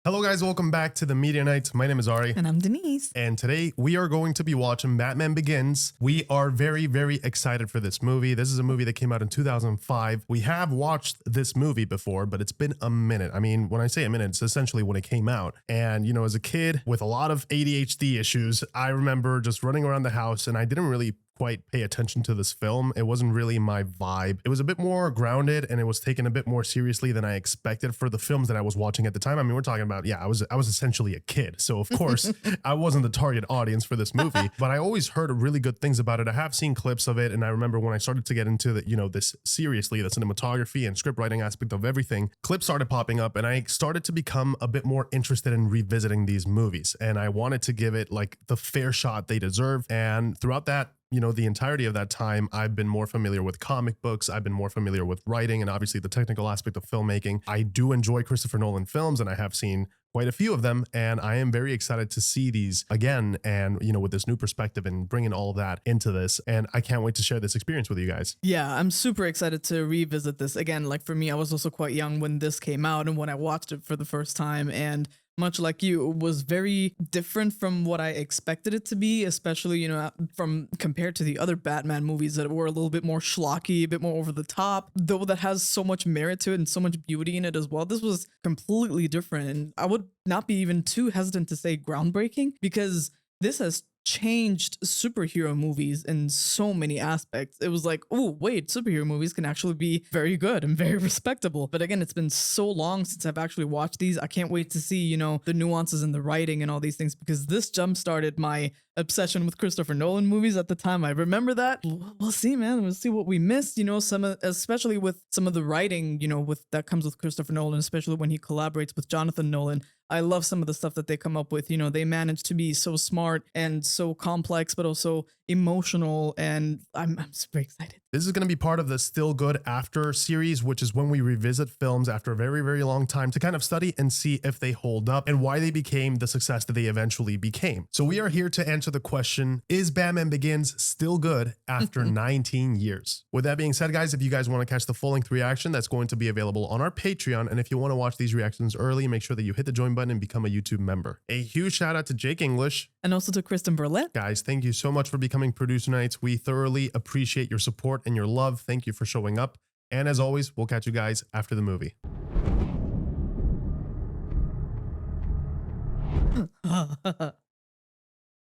Hello guys, welcome back to the Media Night. My name is Ari. And I'm Denise. And today we are going to be watching Batman Begins. We are very, very excited for this movie. This is a movie that came out in 2005. We have watched this movie before, but it's been a minute. I mean, when I say a minute, it's essentially when it came out. And, you know, as a kid with a lot of ADHD issues, I remember just running around the house and I didn't really quite pay attention to this film. It wasn't really my vibe. It was a bit more grounded and it was taken a bit more seriously than I expected for the films that I was watching at the time. I mean, we're talking about, yeah, I was essentially a kid. So of course I wasn't the target audience for this movie, but I always heard really good things about it. I have seen clips of it. And I remember when I started to get into the, you know, this seriously, the cinematography and script writing aspect of everything, clips started popping up and I started to become a bit more interested in revisiting these movies. And I wanted to give it like the fair shot they deserve. And throughout that, you know, the entirety of that time, I've been more familiar with comic books. I've been more familiar with writing and obviously the technical aspect of filmmaking. I do enjoy Christopher Nolan films and I have seen quite a few of them. And I am very excited to see these again and, you know, with this new perspective and bringing all of that into this. And I can't wait to share this experience with you guys. Yeah, I'm super excited to revisit this. Again, like for me, I was also quite young when this came out and when I watched it for the first time. And much like you, it was very different from what I expected it to be, especially, you know, from compared to the other Batman movies that were a little bit more schlocky, a bit more over the top, though that has so much merit to it and so much beauty in it as well. This was completely different. And I would not be even too hesitant to say groundbreaking because this has changed superhero movies in so many aspects. It was like, oh, wait, superhero movies can actually be very good and very respectable. But again, it's been so long since I've actually watched these. I can't wait to see, you know, the nuances in the writing and all these things because this jump started my obsession with Christopher Nolan movies at the time. I remember that. We'll see, man. We'll see what we missed, you know, especially with some of the writing, you know, with that comes with Christopher Nolan, especially when he collaborates with Jonathan Nolan. I love some of the stuff that they come up with. You know, they manage to be so smart and so complex, but also emotional. And I'm super excited. This is going to be part of the Still Good After series, which is when we revisit films after a very, very long time to kind of study and see if they hold up and why they became the success that they eventually became. So we are here to answer the question, is Batman Begins still good after 19 years? With that being said, guys, if you guys want to catch the full-length reaction, that's going to be available on our Patreon. And if you want to watch these reactions early, make sure that you hit the join button and become a YouTube member. A huge shout out to Jake English. And also to Kristen Burlett. Guys, thank you so much for becoming Producer Nights. We thoroughly appreciate your support and your love. Thank you for showing up. And as always, we'll catch you guys after the movie.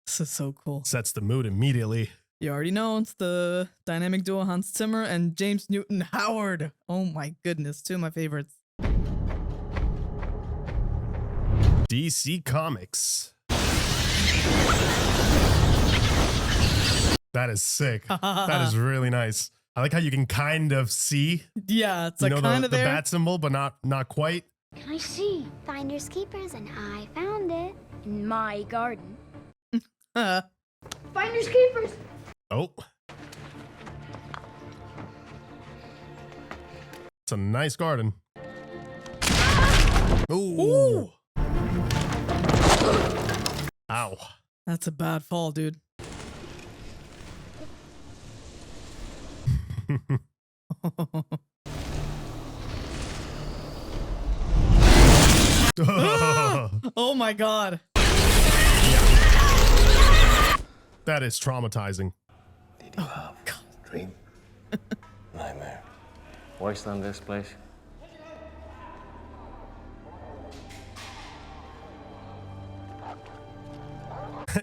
This is so cool. Sets the mood immediately. You already know it's the dynamic duo Hans Zimmer and James Newton Howard. Oh my goodness, two of my favorites. DC Comics. That is sick. That is really nice. I like how you can kind of see. Yeah, it's you like know, kind of the there. bat symbol, but not quite. Can I see? Finders keepers, and I found it in my garden. Finders keepers. Oh. It's a nice garden. Ooh. Ooh. Ow. That's a bad fall, dude. Oh my god. That is traumatizing. Did you have a dream? Nightmare. Wasteland this place.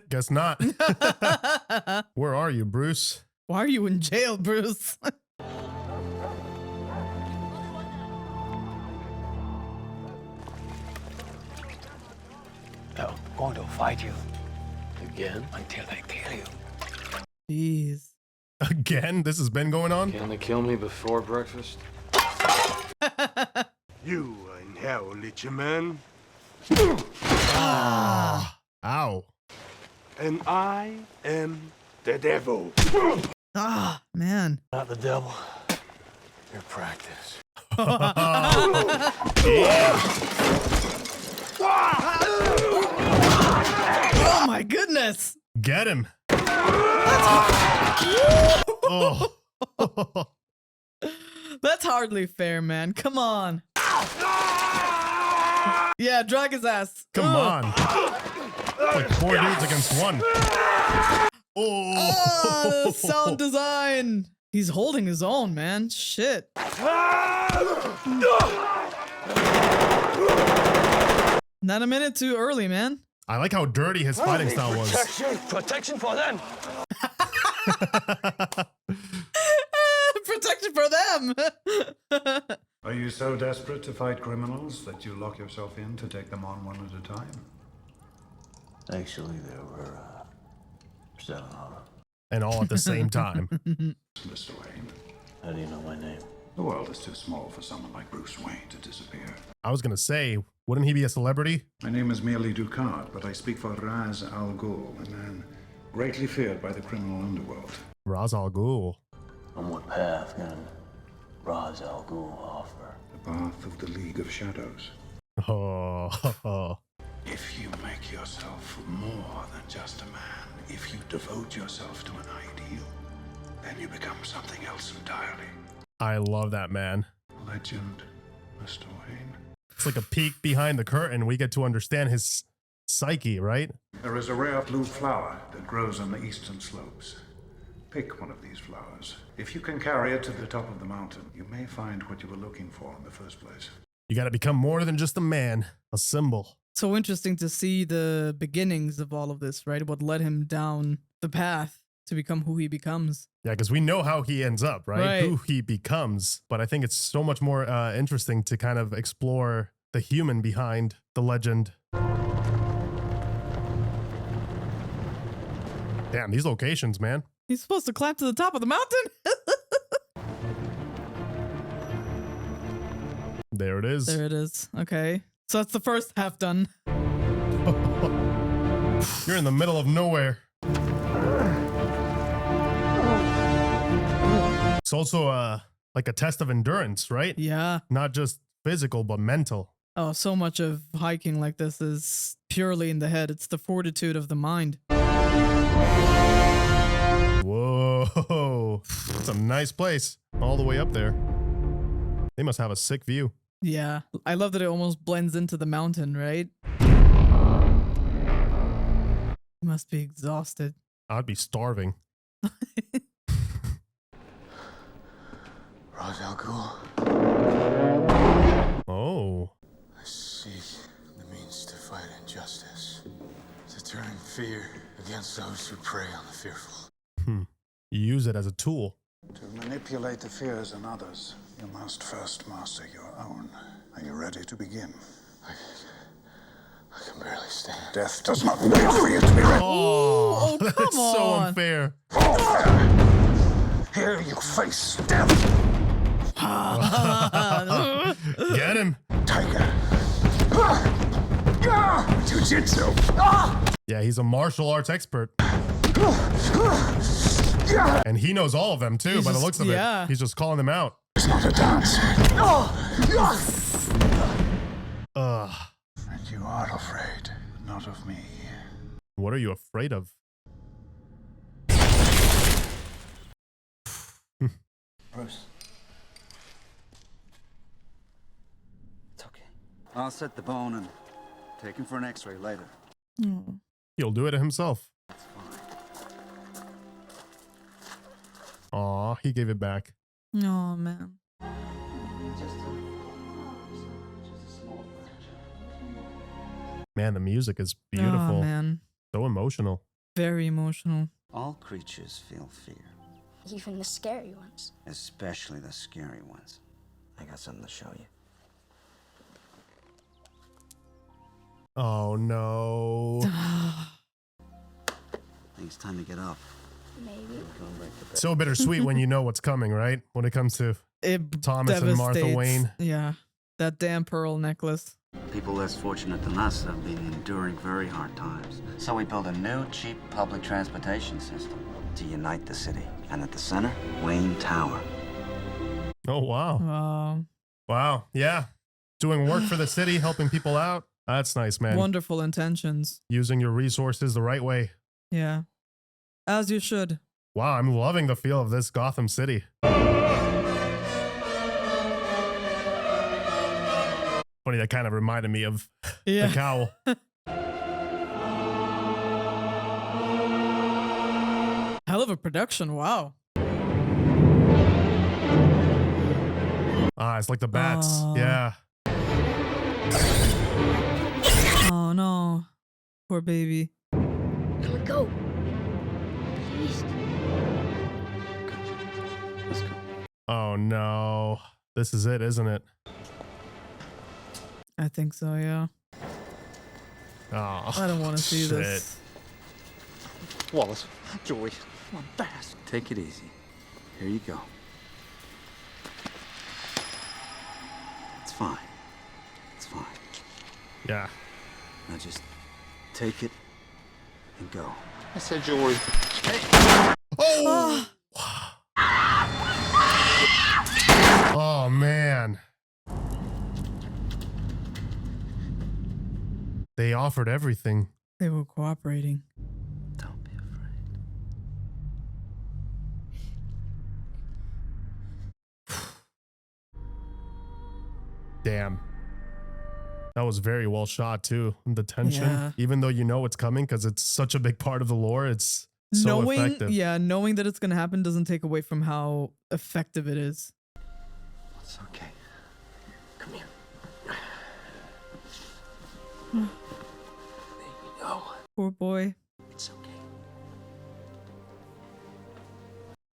Guess not. Where are you, Bruce? Why are you in jail, Bruce? They're going to fight you again until they kill you. Jeez. Again? This has been going on? Can they kill me before breakfast? You are in hell, little man. Ah. Ow. And I am the devil. Ah, man. Not the devil. Your practice. Oh my goodness. Get him. Oh. That's hardly fair, man. Come on. Yeah, drag his ass. Come Ugh. on. It's like 4 dudes against 1. Ah, the Oh. sound design. He's holding his own, man. Shit. Not a minute too early, man. I like how dirty his fighting style was. Protection for them. Protection for them. Are you so desperate to fight criminals that you lock yourself in to take them on one at a time? Actually, there were 7 of them. And all at the same time. Mr. Wayne, How do you know my name? the world is too small for someone like Bruce Wayne to disappear. I was going to say, wouldn't he be a celebrity? My name is merely Ducard, but I speak for Raz Al Ghul, a man greatly feared by the criminal underworld. Ra's al Ghul. On what path can Ra's al Ghul offer? The path of the League of Shadows. Oh. If you make yourself more than just a man, if you devote yourself to an ideal, then you become something else entirely. I love that, man. Legend, Mr. Wayne. It's like a peek behind the curtain. We get to understand his psyche, right? There is a rare blue flower that grows on the eastern slopes. Pick one of these flowers. If you can carry it to the top of the mountain, you may find what you were looking for in the first place. You got to become more than just a man, a symbol. So interesting to see the beginnings of all of this, right? What led him down the path to become who he becomes. Yeah, because we know how he ends up, right? Right. Who he becomes. But I think it's so much more interesting to kind of explore the human behind the legend. Damn, these locations, man. He's supposed to climb to the top of the mountain? There it is. There it is. Okay. So that's the first half done. You're in the middle of nowhere. It's also like a test of endurance, right? Yeah. Not just physical, but mental. Oh, so much of hiking like this is purely in the head. It's the fortitude of the mind. Whoa. It's a nice place. All the way up there. They must have a sick view. Yeah. I love that it almost blends into the mountain, right? You must be exhausted. I'd be starving. Ra's al Ghul. Oh. I seek the means to fight injustice, to turn fear against those who prey on the fearful. You use it as a tool. To manipulate the fears in others, you must first master your own. Are you ready to begin? I can barely stand. Death does not wait for you to be ready. Oh, come that's so on. unfair. Here you face death. Get him. Tiger. Jiu-jitsu. Yeah, he's a martial arts expert. And he knows all of them too, by the looks of yeah. it. He's just calling them out. It's not a dance. Ugh. And you are afraid, not of me. What are you afraid of? Bruce. It's okay. I'll set the bone and take him for an x-ray later. He'll do it himself. That's fine. Aw, he gave it back. Oh, man. Just a small fracture. Man, the music is beautiful. Oh, man. So emotional. Very emotional. All creatures feel fear, Even the scary ones. especially the scary ones. I got something to show you. Oh, no. I think it's time to get up. Maybe. So bittersweet when you know what's coming, right? When it comes to It Thomas and Martha devastates- Wayne. Yeah. That damn pearl necklace. People less fortunate than us have been enduring very hard times. So we built a new, cheap public transportation system to unite the city. And at the center, Wayne Tower. Oh, wow. Wow. Wow. Yeah. Doing work for the city, helping people out. That's nice, man. Wonderful intentions. Using your resources the right way. Yeah. As you should. Wow, I'm loving the feel of this Gotham City. Funny funny. That kind of reminded me of Yeah. the cowl. Hell of a production. Wow. Ah, it's like the bats. Oh. Yeah. Oh no. Poor baby. Can we go? Please. Let's go. Oh no. This is it, isn't it? I think so, yeah. Oh, I don't want to see shit. this. Wallace, Joey, come on, fast. Take it easy. Here you go. It's fine. It's fine. Yeah. Now just take it and go. I said Joey. Oh! Oh, man. They offered everything. They were cooperating. Don't be afraid. Damn. That was very well shot too. The tension, Yeah. even though you know it's coming because it's such a big part of the lore, it's so effective. Knowing that it's gonna happen doesn't take away from how effective it is. It's okay. Come here. Hmm. There you go. Poor boy. It's okay.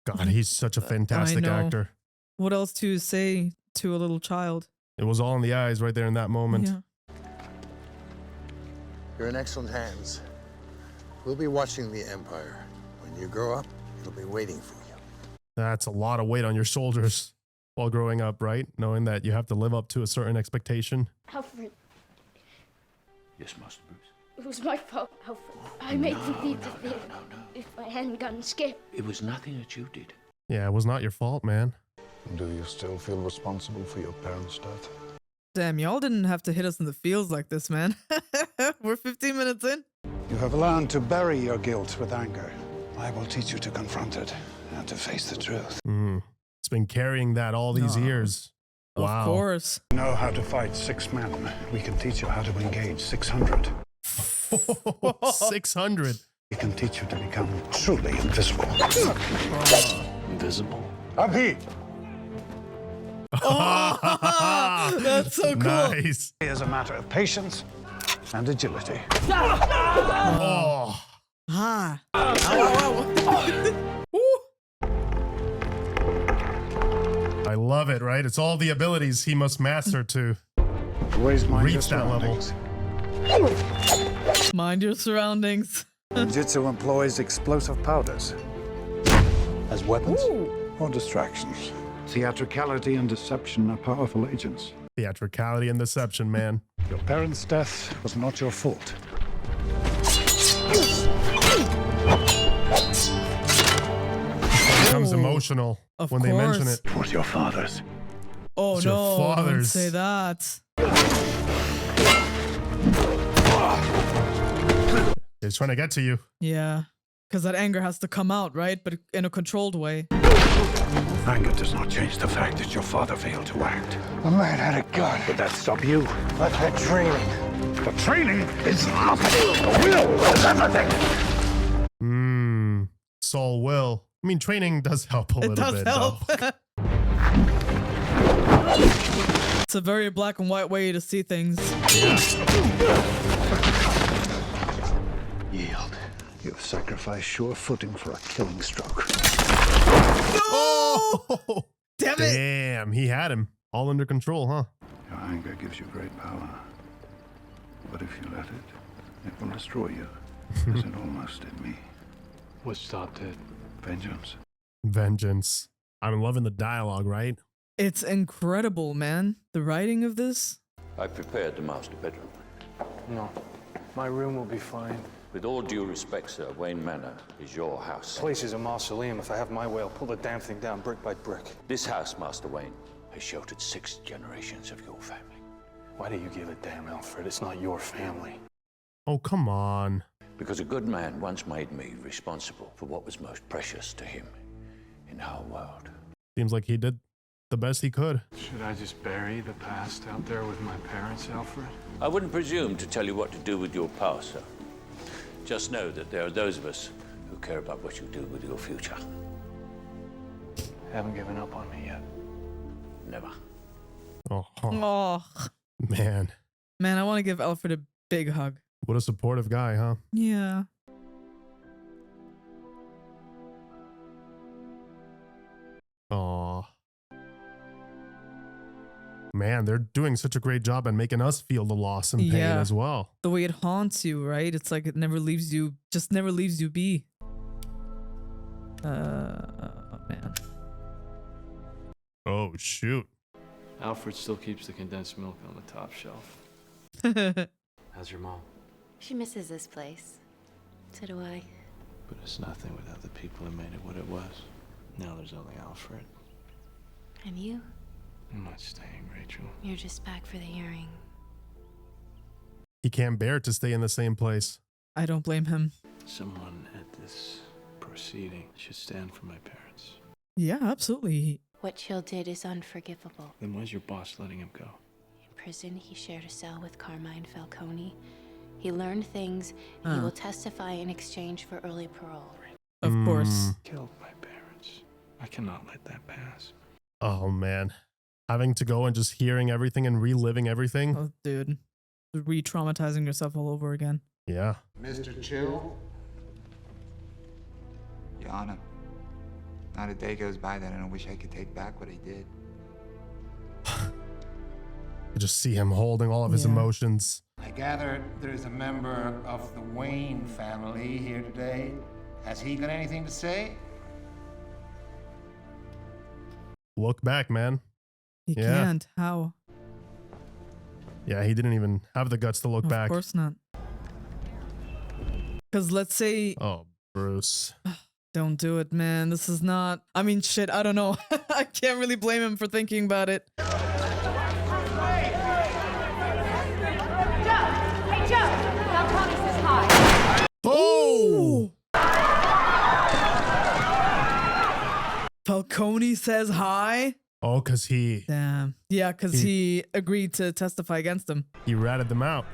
God, he's such a fantastic know. actor. What else to say to a little child? It was all in the eyes right there in that moment. Yeah. You're in excellent hands. We'll be watching the Empire. When you grow up, it'll be waiting for you. That's a lot of weight on your shoulders while growing up, right? Knowing that you have to live up to a certain expectation. Alfred, Yes, Master Bruce. it was my fault, Alfred. I made you interfere. If I hadn't gotten scared. It was nothing that you did. Yeah, it was not your fault, man. Do you still feel responsible for your parents' death? Damn, y'all didn't have to hit us in the feels like this, man. We're 15 minutes in. You have learned to bury your guilt with anger. I will teach you to confront it and to face the truth. It's been carrying that all these Aw. years. Wow. Of course. You know how to fight 6 men. We can teach you how to engage 600. 600. We can teach you to become truly invisible. Invisible? Abhi! That's so cool. Nice. It is a matter of patience and agility. Oh. Ah. I love it, right? It's all the abilities he must master to Always mind your reach that level. surroundings. Mind your surroundings. Jitsu employs explosive powders as weapons or distractions. Theatricality and deception are powerful agents. Theatricality and deception, man. Your parents' death was not your fault. Becomes emotional Of when they mention course. it. It was your father's. Oh It's your no, don't father's. say that. He's trying to get to you. Yeah. Because that anger has to come out, right? But in a controlled way. Anger does not change the fact that your father failed to act. The man had a gun. Would that stop you? I've had training. The training is nothing. The will is everything. Soul will. I mean, training does help a It little does bit. help. Though. It's a very black and white way to see things. Yield. You have sacrificed sure footing for a killing stroke. Oh! Damn it! Damn, he had him all under control, huh? Your anger gives you great power. But if you let it, it will destroy you, as it almost did me. What stopped it? Vengeance. Vengeance. I'm loving the dialogue, right? It's incredible, man. The writing of this. I prepared the master bedroom. No. My room will be fine. With all due respect, sir, Wayne Manor is your house. This place is a mausoleum. If I have my way, I'll pull the damn thing down brick by brick. This house, Master Wayne, has sheltered 6 generations of your family. Why do you give a damn, Alfred? It's not your family. Oh, come on. Because a good man once made me responsible for what was most precious to him in our world. Seems like he did the best he could. Should I just bury the past out there with my parents, Alfred? I wouldn't presume to tell you what to do with your past, sir. Just know that there are those of us who care about what you do with your future. Haven't given up on me yet. Never. Oh, Oh, man. man, I want to give Alfred a big hug. What a supportive guy, huh? Yeah. Aw. Man, they're doing such a great job at making us feel the loss and pain Yeah. as well. The way it haunts you, right? It's like it never leaves you, just never leaves you be. Man. Oh, shoot. Alfred still keeps the condensed milk on the top shelf. How's your mom? She misses this place. So do I. But it's nothing without the people who made it what it was. Now there's only Alfred. And you? I'm not staying, Rachel. You're just back for the hearing. He can't bear to stay in the same place. I don't blame him. Someone at this proceeding should stand for my parents. Yeah, absolutely. What Chill did is unforgivable. Then why's your boss letting him go? In prison, he shared a cell with Carmine Falcone. He learned things, and he will testify in exchange for early parole. Of course. Killed my parents. I cannot let that pass. Oh, man. Having to go and just hearing everything and reliving everything. Oh, dude. Re-traumatizing yourself all over again. Yeah. Mr. Chill? Your Honor, not a day goes by that I don't wish I could take back what I did. I just see him holding all of his emotions. I gather there's a member of the Wayne family here today. Has he got anything to say? Look back, man. He can't. How? Yeah, he didn't even have the guts to look back. Of course not. Because let's say... Oh, Bruce. Don't do it, man. This is not... I mean, shit, I don't know. I can't really blame him for thinking about it. Hey, Joe! Falcone says hi. Oh! Falcone says hi? Oh, because he... Damn. Yeah, because he agreed to testify against him. He ratted them out.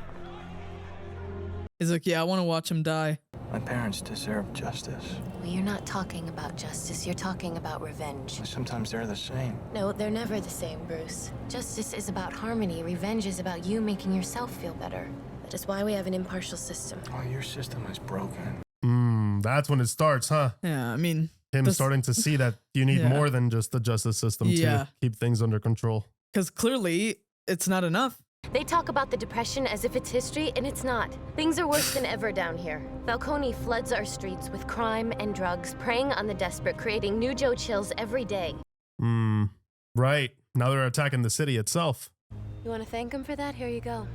He's like, yeah, I want to watch him die. My parents deserve justice. Well, you're not talking about justice, you're talking about revenge. Sometimes they're the same. No, they're never the same, Bruce. Justice is about harmony, revenge is about you making yourself feel better. That is why we have an impartial system. Oh, your system is broken. That's when it starts, huh? Yeah, I mean... Him starting to see that you need more than just the justice system to keep things under control. Because clearly, it's not enough. They talk about the Depression as if it's history, and it's not. Things are worse than ever down here. Falcone floods our streets with crime and drugs, preying on the desperate, creating new Joe Chills every day. Right. Now they're attacking the city itself. You want to thank him for that? Here you go.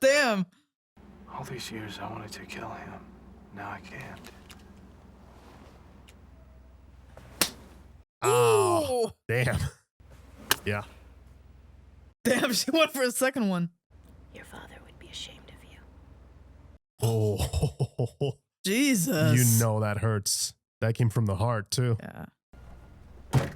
Damn. All these years I wanted to kill him. Now I can't. Oh, damn. Yeah. Damn, she went for a second one. Your father would be ashamed of you. Oh. Jesus. You know that hurts. That came from the heart, too. Yeah. I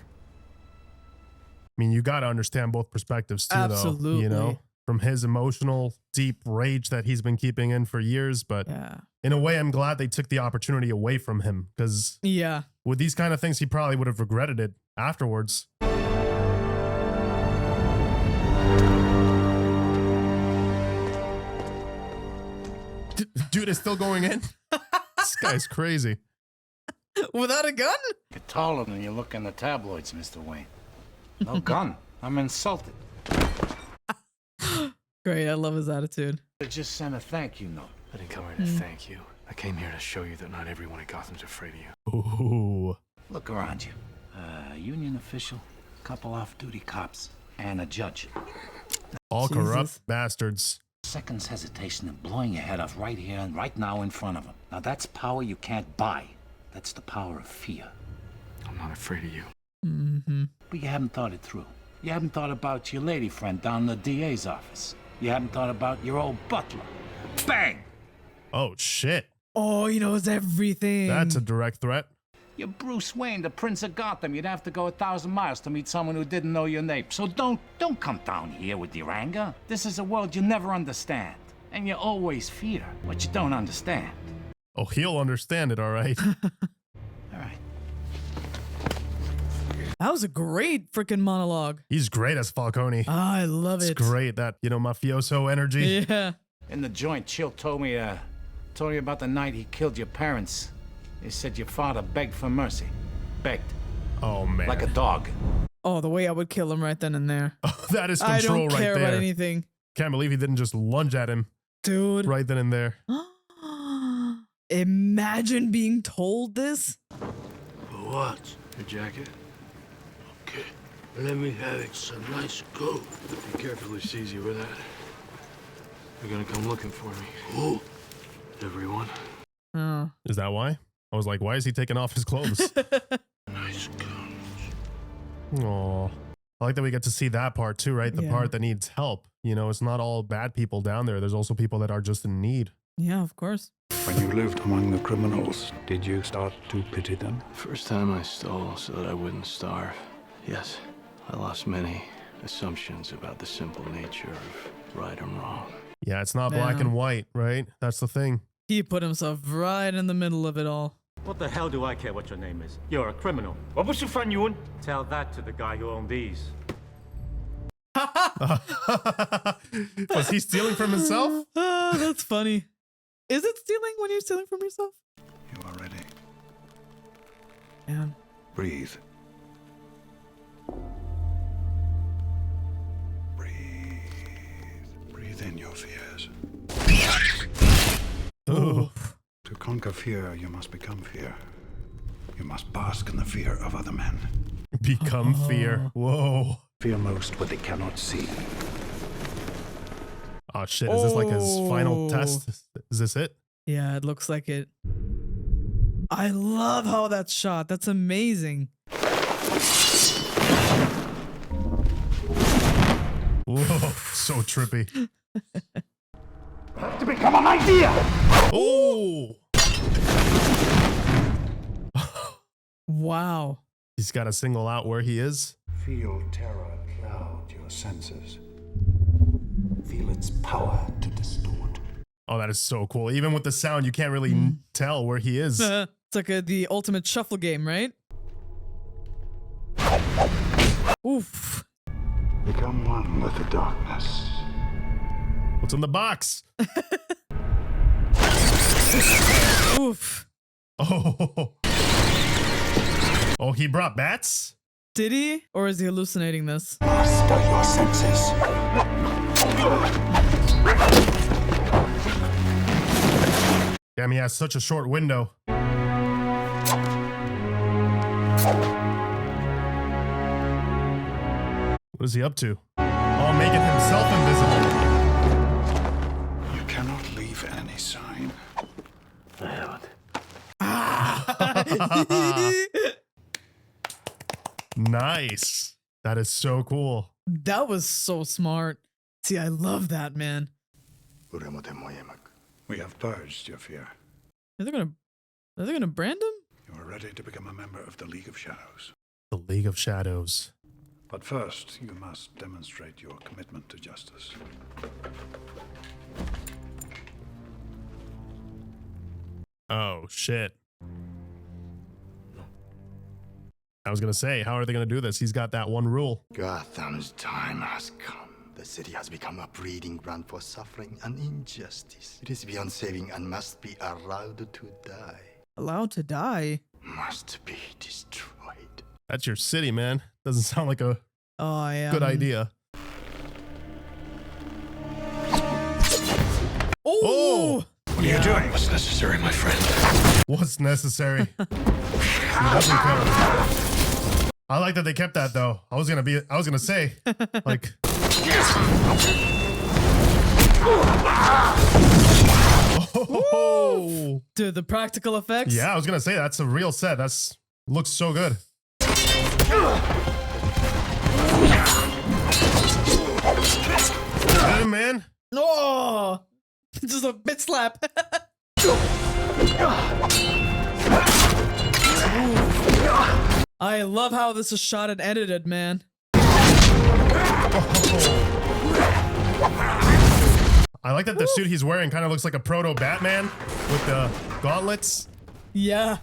mean, you got to understand both perspectives, too, Absolutely. though. You know? From his emotional, deep rage that he's been keeping in for years. But in a way, I'm glad they took the opportunity away from him. Because with these kind of things, he probably would have regretted it afterwards. Dude is still going in? This guy's crazy. Without a gun? You're taller than you look in the tabloids, Mr. Wayne. No gun. I'm insulted. Great, I love his attitude. I just sent a thank you note. I didn't come here to thank you. I came here to show you that not everyone in Gotham's afraid of you. Ooh. Look around you. A union official, a couple off-duty cops, and a judge. All corrupt bastards. Seconds hesitation and blowing your head off right here and right now in front of them. Now that's power you can't buy. That's the power of fear. I'm not afraid of you. But you haven't thought it through. You haven't thought about your lady friend down in the DA's office. You haven't thought about your old butler. Bang! Oh, shit. Oh, he knows everything. That's a direct threat. You're Bruce Wayne, the Prince of Gotham. You'd have to go 1,000 miles to meet someone who didn't know your name. So don't come down here with your anger. This is a world you never understand. And you always fear what you don't understand. Oh, he'll understand it, all right. All right. That was a great freaking monologue. He's great as Falcone. I love it. It's great, that, you know, mafioso energy. Yeah. In the joint, Chill told me about the night he killed your parents. He said your father begged for mercy. Begged. Oh, man. Like a dog. Oh, the way I would kill him right then and there. Oh, that is control I don't right care there. about anything. Can't believe he didn't just lunge at him. Dude. Right then and there. Imagine being told this. For what? Your jacket? Okay, let me have it. It's a nice coat. Be careful who sees you with that. They're gonna come looking for me. Who? Everyone. Oh. Is that why? I was like, why is he taking off his clothes? Nice coat. Aw. I like that we get to see that part too, right? The Yeah. part that needs help. You know, it's not all bad people down there. There's also people that are just in need. Yeah, of course. When you lived among the criminals, did you start to pity them? First time I stole so that I wouldn't starve. Yes, I lost many assumptions about the simple nature of right and wrong. Yeah, it's not black and white, right? That's the thing. He put himself right in the middle of it all. What the hell do I care what your name is? You're a criminal. What was your friend you on? Tell that to the guy who owned these. Was he stealing from himself? That's funny. Is it stealing when you're stealing from yourself? You are ready. Yeah. Breathe. Breathe in your fears. Oh. To conquer fear, you must become fear. You must bask in the fear of other men. Become fear. Whoa. Fear most what they cannot see. Oh shit, is this like his final test? Is this it? Yeah, it looks like it. I love how that's shot. That's amazing. Whoa, so trippy. Have to become an idea! Oh! Wow. He's got to single out where he is. Feel terror cloud your senses. Feel its power to distort. Oh, that is so cool. Even with the sound, you can't really tell where he is. It's like the ultimate shuffle game, right? Oof. Become one with the darkness. What's in the box? Oof. Oh. Oh, he brought bats? Did he? Or is he hallucinating this? Master your senses. Damn, he has such a short window. What is he up to? Oh, making himself invisible. You cannot leave any sign. I haven't. Nice. That is so cool. That was so smart. See, I love that, man. We have purged your fear. Are they gonna brand him? You are ready to become a member of the League of Shadows. The League of Shadows. But first, you must demonstrate your commitment to justice. Oh, shit. I was going to say, how are they going to do this? He's got that one rule. Gotham's time has come. The city has become a breeding ground for suffering and injustice. It is beyond saving and must be allowed to die. Allowed to die? Must be destroyed. That's your city, man. Doesn't sound like a good idea. Oh! What are you doing? What's necessary, my friend? What's necessary? He doesn't care. I like that they kept that though. I was gonna say, like. Oh. Dude, the practical effects? Yeah, I was gonna say that's a real set. Looks so good. Hey, man. Oh! Just a bit slap. I love how this is shot and edited, man. I like that the suit he's wearing kind of looks like a proto Batman with the gauntlets. Yeah.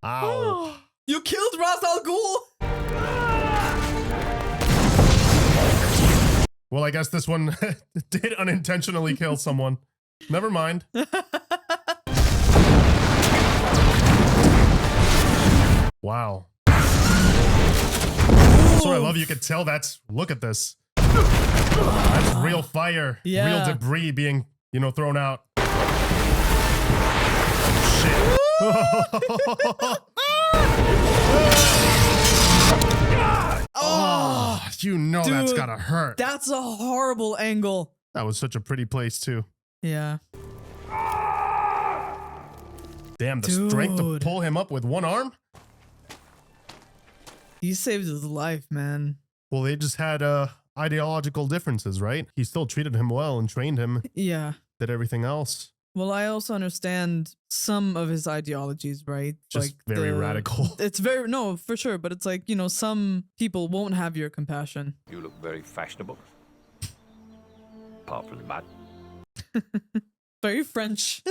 Ow. You killed Ra's al Ghul. Well, I guess this one did unintentionally kill someone. Never mind. Wow. That's what I love. You could tell that's, look at this. That's real fire. Yeah. Real debris being, you know, thrown out. Shit. Oh, you know, dude, that's gotta hurt. That's a horrible angle. That was such a pretty place too. Yeah. Damn, the strength to pull him up with one arm? He saved his life, man. Well, they just had ideological differences, right? He still treated him well and trained him. Yeah. Did everything else. Well, I also understand some of his ideologies, right? Just like very radical. It's very, no, for sure. But it's like, you know, some people won't have your compassion. You look very fashionable. Apart from the mud. Very French.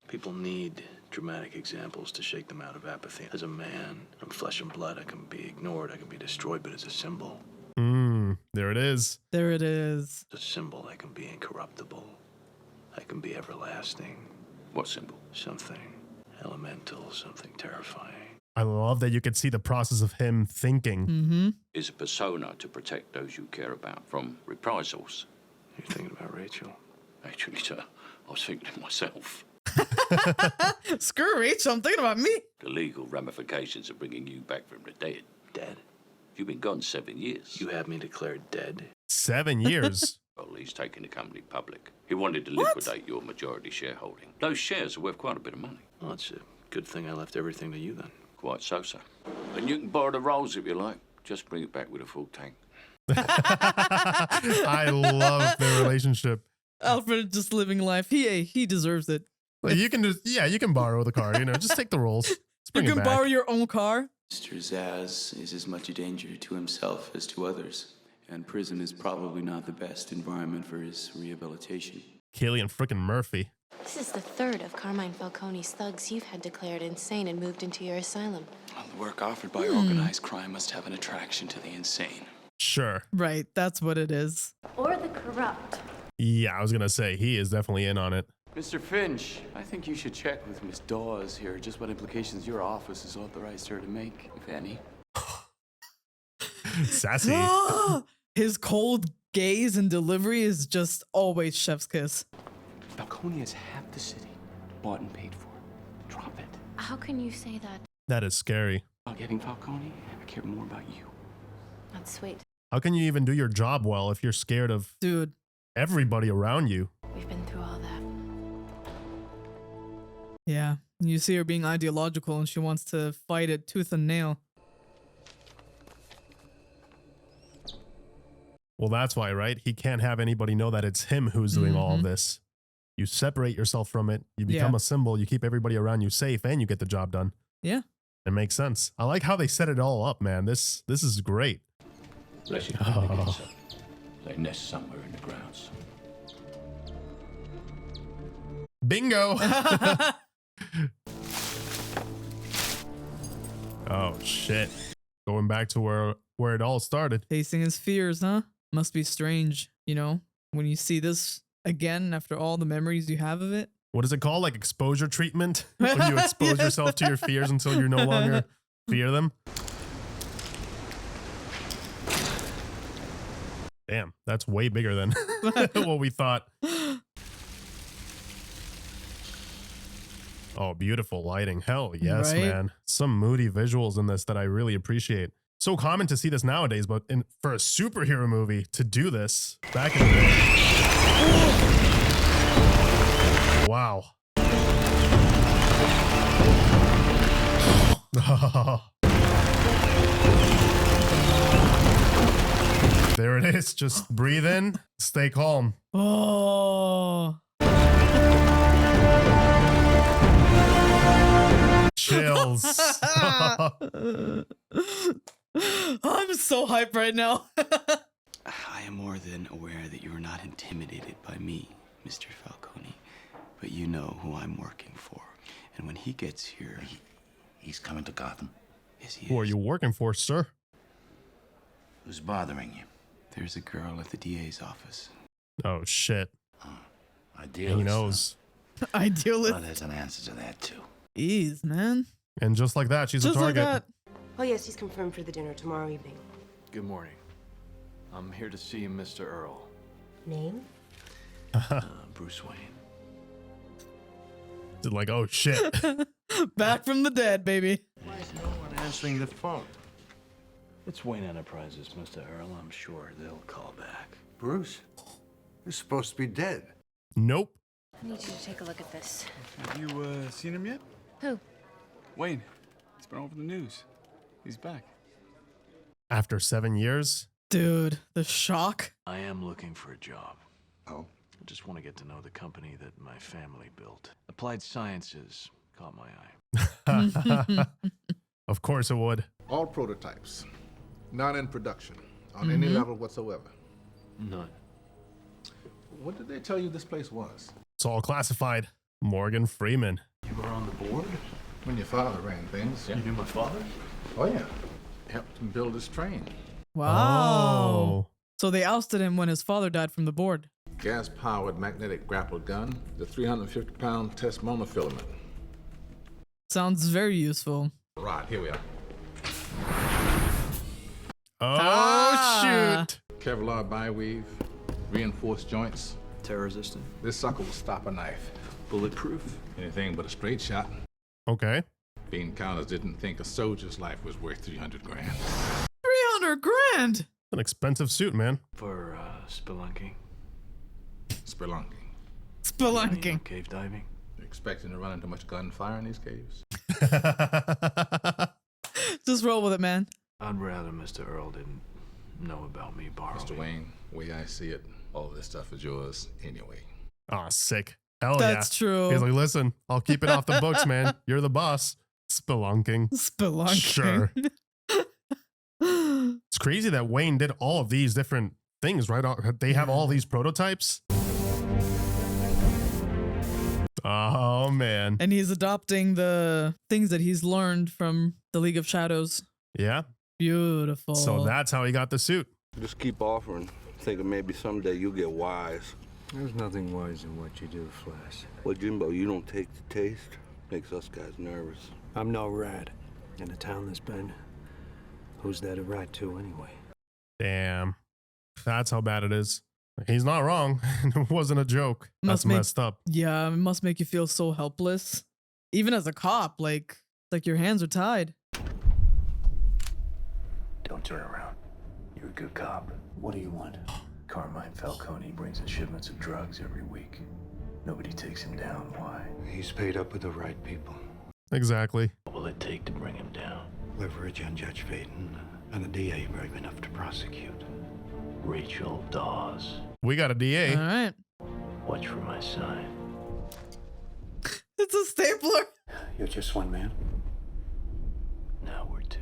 People need dramatic examples to shake them out of apathy. As a man, I'm flesh and blood. I can be ignored. I can be destroyed, but as a symbol. There it is. There it is. As a symbol, I can be incorruptible. I can be everlasting. What symbol? Something elemental, something terrifying. I love that you could see the process of him thinking. Is a persona to protect those you care about from reprisals. You're thinking about Rachel? Actually, sir, I was thinking of myself. Screw Rachel, I'm thinking about me. The legal ramifications of bringing you back from the dead. Dead? You've been gone 7 years. You have me declared dead? 7 years? Well, he's taking the company public. He wanted to liquidate your majority shareholding. Those shares are worth quite a bit of money. Well, it's a good thing I left everything to you then. Quite so, sir. And you can borrow the rolls if you like. Just bring it back with a full tank. I love their relationship. Alfred just living life. He deserves it. Well, you can just, yeah, you can borrow the car, you know, just take the rolls. You can borrow your own car. Mr. Zaz is as much a danger to himself as to others, and prison is probably not the best environment for his rehabilitation. Cillian frickin' Murphy. This is the third of Carmine Falcone's thugs you've had declared insane and moved into your asylum. Well, the work offered by organized crime must have an attraction to the insane. Sure. Right, that's what it is. Or the corrupt. Yeah, I was gonna say, he is definitely in on it. Mr. Finch, I think you should check with Miss Dawes here just what implications your office has authorized her to make, if any. Sassy. His cold gaze and delivery is just always chef's kiss. Falcone has half the city bought and paid for. Drop it. How can you say that? That is scary. About getting Falcone, I care more about you. That's sweet. How can you even do your job well if you're scared of everybody around you? We've been through all that. Yeah, you see her being ideological and she wants to fight it tooth and nail. Well, that's why, right? He can't have anybody know that it's him who's doing all of this. You separate yourself from it. You become a symbol. You keep everybody around you safe and you get the job done. Yeah. It makes sense. I like how they set it all up, man. This is great. Bless you. Oh. They nest somewhere in the grounds. Bingo. Oh, shit. Going back to where it all started. Facing his fears, huh? Must be strange, you know, when you see this again after all the memories you have of it. What is it called? Like exposure treatment? When you expose yourself to your fears until you no longer fear them? Damn, that's way bigger than what we thought. Oh, beautiful lighting. Hell yes, Right? man. Some moody visuals in this that I really appreciate. So common to see this nowadays, but for a superhero movie to do this back in the day. Wow. There it is. Just breathe in, stay calm. Oh. Chill. Miles. I'm so hyped right now. I am more than aware that you are not intimidated by me, Mr. Falcone, but you know who I'm working for. And when he gets here, he's coming to Gotham. Yes, he is. Who are you working for, sir? Who's bothering you? There's a girl at the DA's office. Oh, shit. Idealist. He knows. Idealist. Well, there's an answer to that, too. Jeez, man. And just like that, she's Just a like target. that. Oh, yes, he's confirmed for the dinner tomorrow evening. Good morning. I'm here to see Mr. Earl. Name? Bruce Wayne. Like, oh, shit. Back from the dead, baby. Why is no one answering the phone? It's Wayne Enterprises, Mr. Earl. I'm sure they'll call back. Bruce, you're supposed to be dead. Nope. I need you to take a look at this. Have you seen him yet? Who? Wayne. It's been all over the news. He's back. After 7 years? Dude, the shock. I am looking for a job. Oh? I just want to get to know the company that my family built. Applied Sciences caught my eye. Of course it would. All prototypes. Not in production. On any level whatsoever. None. What did they tell you this place was? It's all classified. Morgan Freeman. You were on the board? When your father ran things. You knew my father? Oh, yeah. Helped him build his train. Wow. Oh. So they ousted him when his father died from the board. Gas-powered magnetic grapple gun. The 350-pound test monofilament. Sounds very useful. Right, here we are. Oh, shoot. Kevlar biweave. Reinforced joints. Tear resistant. This sucker will stop a knife. Bulletproof. Anything but a straight shot. Okay. Bean counters didn't think a soldier's life was worth 300 grand. 300 grand? An expensive suit, man. For spelunking. Spelunking. Spelunking. Cave diving. You expecting to run into much gunfire in these caves? Just roll with it, man. I'd rather Mr. Earl didn't know about me borrowing. Mr. Wayne, way I see it, all this stuff is yours anyway. Oh, sick. Hell That's true. He's like, listen, I'll keep it off the books, man. You're the boss. Spelunking. Spelunking. Sure. It's crazy that Wayne did all of these different things, right? They have all these prototypes. Oh, man. And he's adopting the things that he's learned from the League of Shadows. Yeah. Beautiful. So that's how he got the suit. Just keep offering, thinking maybe someday you'll get wise. There's nothing wise in what you do, Flash. Well, Jimbo, you don't take the taste. Makes us guys nervous. I'm no rat. In a town this bad, who's there to rat to anyway? Damn. That's how bad it is. He's not wrong. It wasn't a joke. That's messed up. Yeah, it must make you feel so helpless. Even as a cop, like your hands are tied. Don't turn around. You're a good cop. What do you want? Carmine Falcone brings in shipments of drugs every week. Nobody takes him down. Why? He's paid up with the right people. Exactly. What will it take to bring him down? Leverage on Judge Payton and the DA brave enough to prosecute. Rachel Dawes. We got a DA. All right. Watch for my sign. It's a stapler. You're just one man. Now we're two.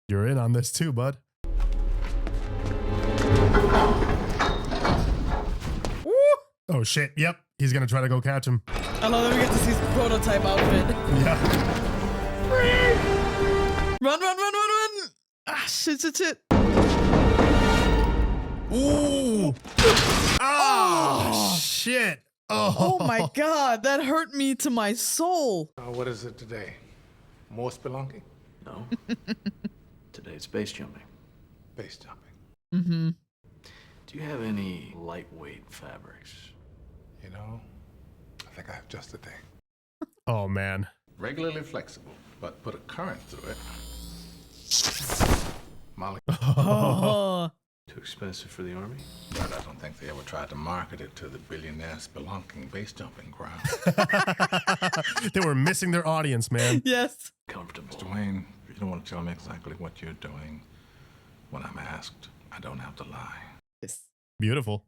You're in on this too, bud. Woo! Oh shit, yep. He's gonna try to go catch him. I love that we get to see his prototype outfit. Yeah. Run, run, run, run, run! Ah, shit, shit, shit. Ooh! Oh, shit! Oh my god, that hurt me to my soul. What is it today? More spelunking? No. Today it's base jumping. Base jumping. Mm-hmm. Do you have any lightweight fabrics? You know, I think I have just the thing. Oh man. Regularly flexible, but put a current through it. Oh. Too expensive for the army? But I don't think they ever tried to market it to the billionaire spelunking base jumping crowd. They were missing their audience, man. Yes. Comfortable. Mr. Wayne, if you don't want to tell me exactly what you're doing, when I'm asked, I don't have to lie. Yes. Beautiful.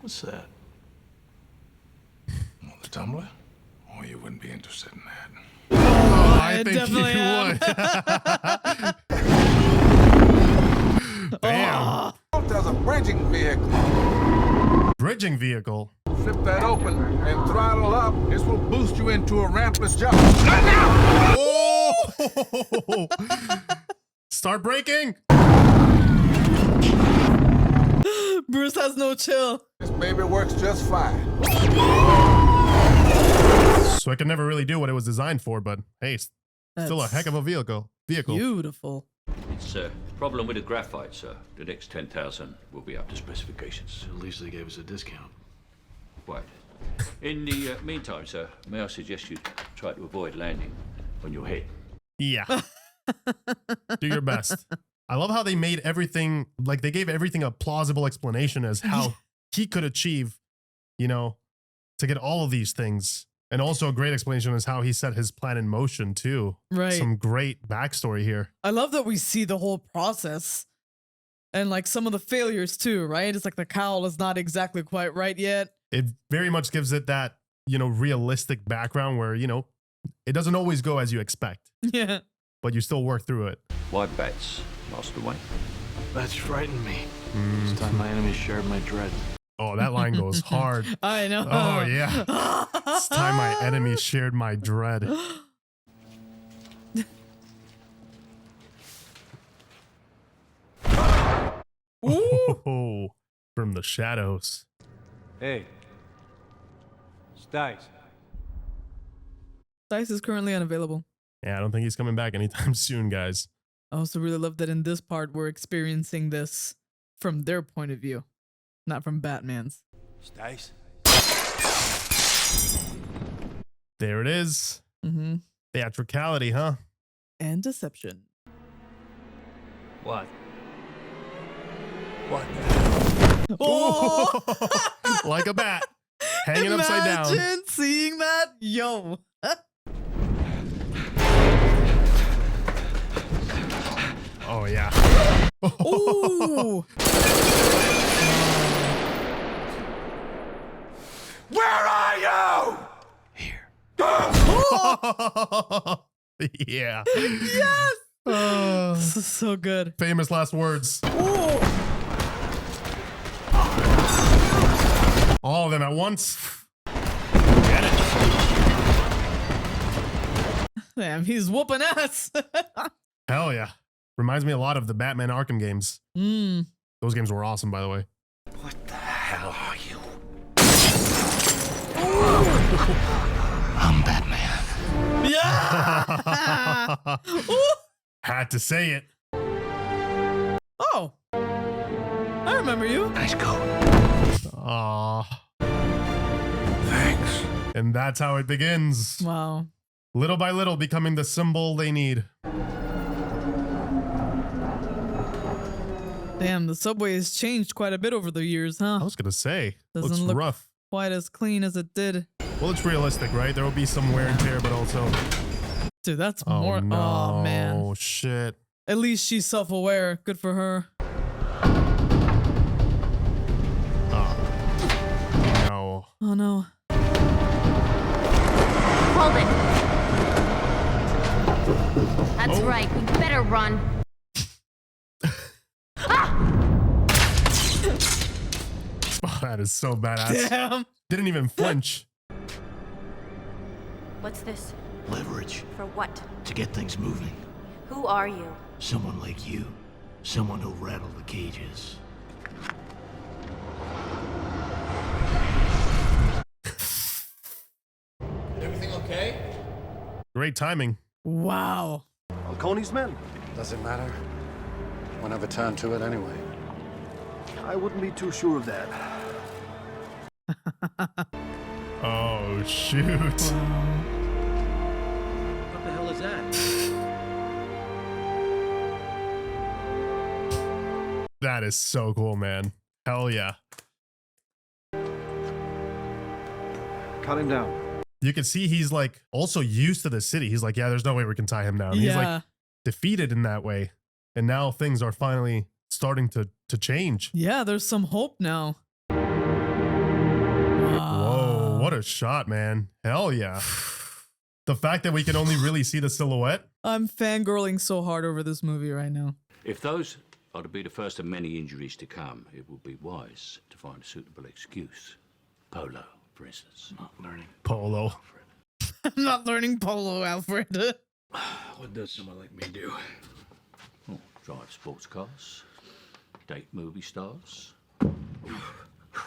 What's that? The tumbler? Oh, Oh, you wouldn't be interested in that. Oh, I think definitely you would. Damn. There's a bridging vehicle. Bridging vehicle. Flip that open and throttle up. This will boost you into a rampless jump. Oh! Start braking. Bruce has no chill. This baby works just fine. So I can never really do what it was designed for, but hey, still a heck of a vehicle. Beautiful. It's a problem with the graphite, sir. The next 10,000 will be up to specifications. At least they gave us a discount. Quite. In the meantime, sir, may I suggest you try to avoid landing on your head? Yeah. Do your best. I love how they made everything, like they gave everything a plausible explanation as how he could achieve, you know, to get all of these things. And also a great explanation is how he set his plan in motion too. Right. Some great backstory here. I love that we see the whole process and like some of the failures too, right? It's like the cowl is not exactly quite right yet. It very much gives it that, you know, realistic background where, you know, it doesn't always go as you expect. Yeah. But you still work through it. Why bats lost away? That's frightened me. This time my enemy shared my dread. Oh, that line goes hard. I know. Oh, yeah. It's time my enemy shared my dread. Ooh. From the shadows. Hey. It's Dice. Dice is currently unavailable. Yeah, I don't think he's coming back anytime soon, guys. I also really love that in this part, we're experiencing this from their point of view, not from Batman's. Dice. There it is. Mm-hmm. Theatricality, huh? And deception. What? Oh! Like a bat. Hanging upside down. Imagine seeing that? Yo. Oh, yeah. Ooh. Where are you? Yeah. Yes. This is so good. Famous last words. Ooh. All of them at once. Get it. Damn, he's whooping ass. Hell yeah. Reminds me a lot of the Batman Arkham games. Those games were awesome, by the way. What the hell are you? I'm Batman. Yeah. Had to say it. Oh. I remember you. Nice coat. Aw. Thanks. And that's how it begins. Wow. Little by little becoming the symbol they need. Damn, the subway has changed quite a bit over the years, huh? I was gonna say, Doesn't looks look rough. quite as clean as it did. Well, it's realistic, right? There will be some wear and tear, but also... Dude, that's Oh, more... no. Oh, man. Oh, shit. At least she's self-aware. Good for her. No. Oh, no. Hold it. That's right. We better run. Oh, that is so badass. Damn. Didn't even flinch. What's this? Leverage. For what? To get things moving. Who are you? Someone like you. Someone who'll rattle the cages. Everything okay? Great timing. Wow. Falcone's men. Does it matter? We'll never turn to it anyway. I wouldn't be too sure of that. Oh, shoot. What the hell is that? That is so cool, man. Hell yeah. Cut him down. You can see he's like also used to the city. He's like, yeah, there's no way we can tie him down. He's like defeated in that way. And now things are finally starting to change. Yeah, there's some hope now. Whoa, what a a shot, man. Hell yeah. The fact that we can only really see the silhouette. I'm fangirling so hard over this movie right now. If those are to be the first of many injuries to come, it will be wise to find a suitable excuse. Polo, for instance. Not learning. Polo. I'm not learning polo, Alfred. What does someone like me do? Oh, drive sports cars, date movie stars,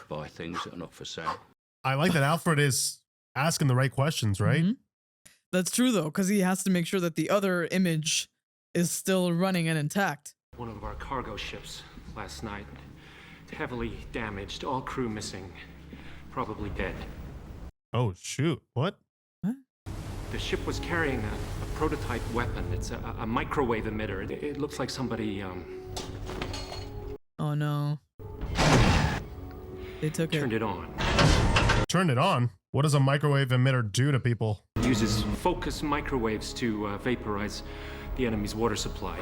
buy things that are not for sale. I like that Alfred is asking the right questions, right? Mm-hmm. That's true, though, because he has to make sure that the other image is still running and intact. One of our cargo ships last night, heavily damaged, all crew missing, probably dead. Oh, shoot. What? The ship was carrying a prototype weapon. It's a microwave emitter. It looks like somebody, Oh, no. They took turned it on. Turned it on? What does a microwave emitter do to people? It uses focus microwaves to vaporize the enemy's water supply.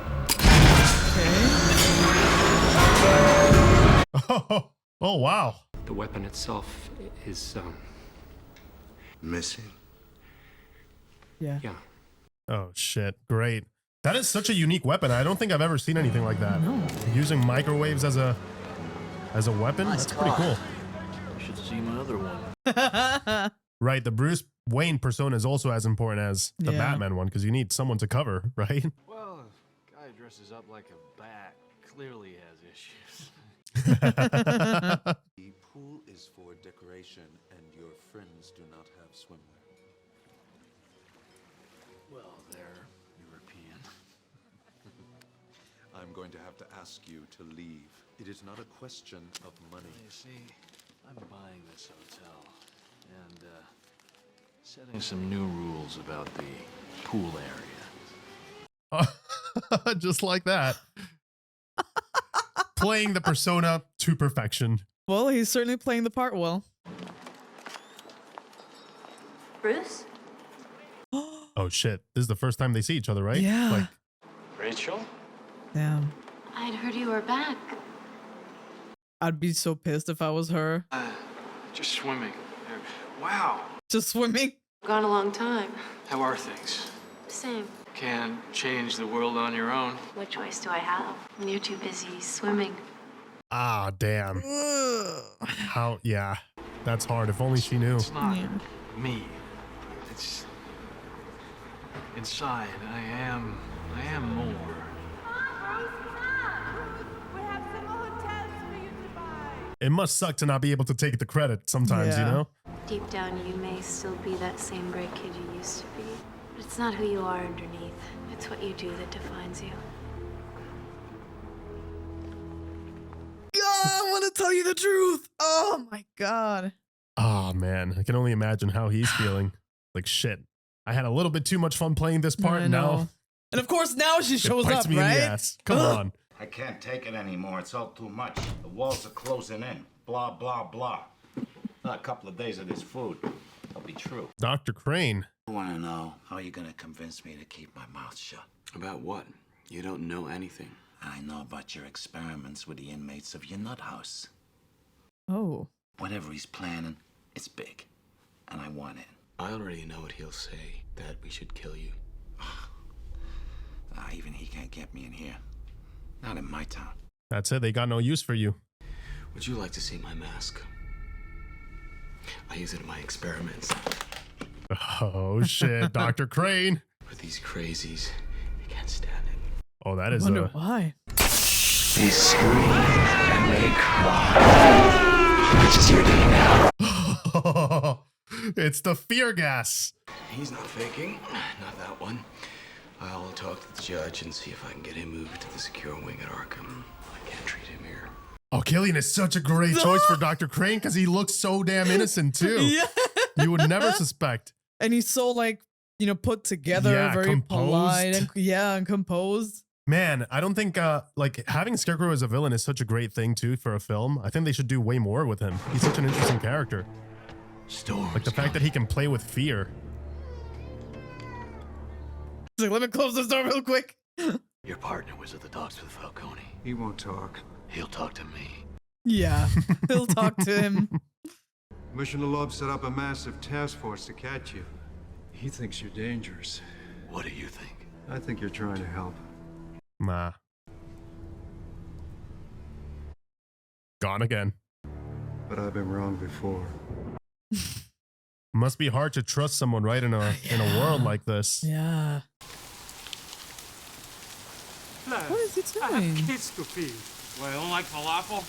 Oh, wow. The weapon itself is, missing. Yeah. Oh, shit. Great. That is such a unique weapon. I don't think I've ever seen anything like that. No. Using microwaves as a weapon? Nice That's pretty cool. You should see my other one. Right. The Bruce Wayne persona is also as important as the Batman one because you need someone to cover, right? Well, a guy dresses up like a bat clearly has issues. The pool is for decoration, and your friends do not have swimwear. Well, they're European. I'm going to have to ask you to leave. It is not a question of money. You see, I'm buying this hotel and setting some new rules about the pool area. Just like that. Playing the persona to perfection. Well, he's certainly playing the part well. Bruce? Oh, shit. This is the first time they see each other, right? Yeah. Like, Rachel? Damn. I'd heard you were back. I'd be so pissed if I was her. Just swimming. Wow. Just swimming? Gone a long time. How are things? Same. Can't change the world on your own. What choice do I have when you're too busy swimming? ah, damn. How, yeah. That's hard. If only she knew. It's not me. It's inside. I am more. It must suck to not be able to take the credit sometimes, you know? Deep down, you may still be that same great kid you used to be. But it's not who you are underneath. It's what you do that defines you. I want to tell you the truth. Oh my God. Oh, man. I can only imagine how he's feeling. Like, shit. I had a little bit too much fun playing this part. And now. And of course, now she shows bites up, me in right? the ass. Come on. I can't take it anymore. It's all too much. The walls are closing in. Blah, blah, blah. Not a couple of days of this food. That'll be true. Dr. Caine. I want to know, how are you going to convince me to keep my mouth shut? About what? You don't know anything. I know about your experiments with the inmates of your nut house. Oh. Whatever he's planning, it's big. And I want it. I already know what he'll say. That we should kill you. Even he can't get me in here. Not in my town. That's it. They got no use for you. Would you like to see my mask? I use it in my experiments. Oh, shit. Dr. Caine. With these crazies, they can't stand it. Oh, that is why. They scream and they cry. Which is your day now? It's the fear gas. He's not faking. Not that one. I'll talk to the judge and see if I can get him moved to the secure wing at Arkham. I can't treat him here. Oh, Cillian is such a great choice for Dr. Caine because he looks so damn innocent too. Yeah. You would never suspect. And he's so like, put together, very composed. polite and composed. Man, I don't think like having Scarecrow as a villain is such a great thing too for a film. I think they should do way more with him. He's such an interesting character. Like the fact that he can play with fear. He's like, let me close this door real quick. Your partner was at the docks with Falcone. He won't talk. He'll talk to me. Yeah, he'll talk to him. Commissioner Love set up a massive task force to catch you. He thinks you're dangerous. What do you think? I think you're trying to help. Nah. Gone again. But I've been wrong before. Must be hard to trust someone, right, in a world like this. Yeah. What is he I doing? have kids to feed. Well, I don't like falafel.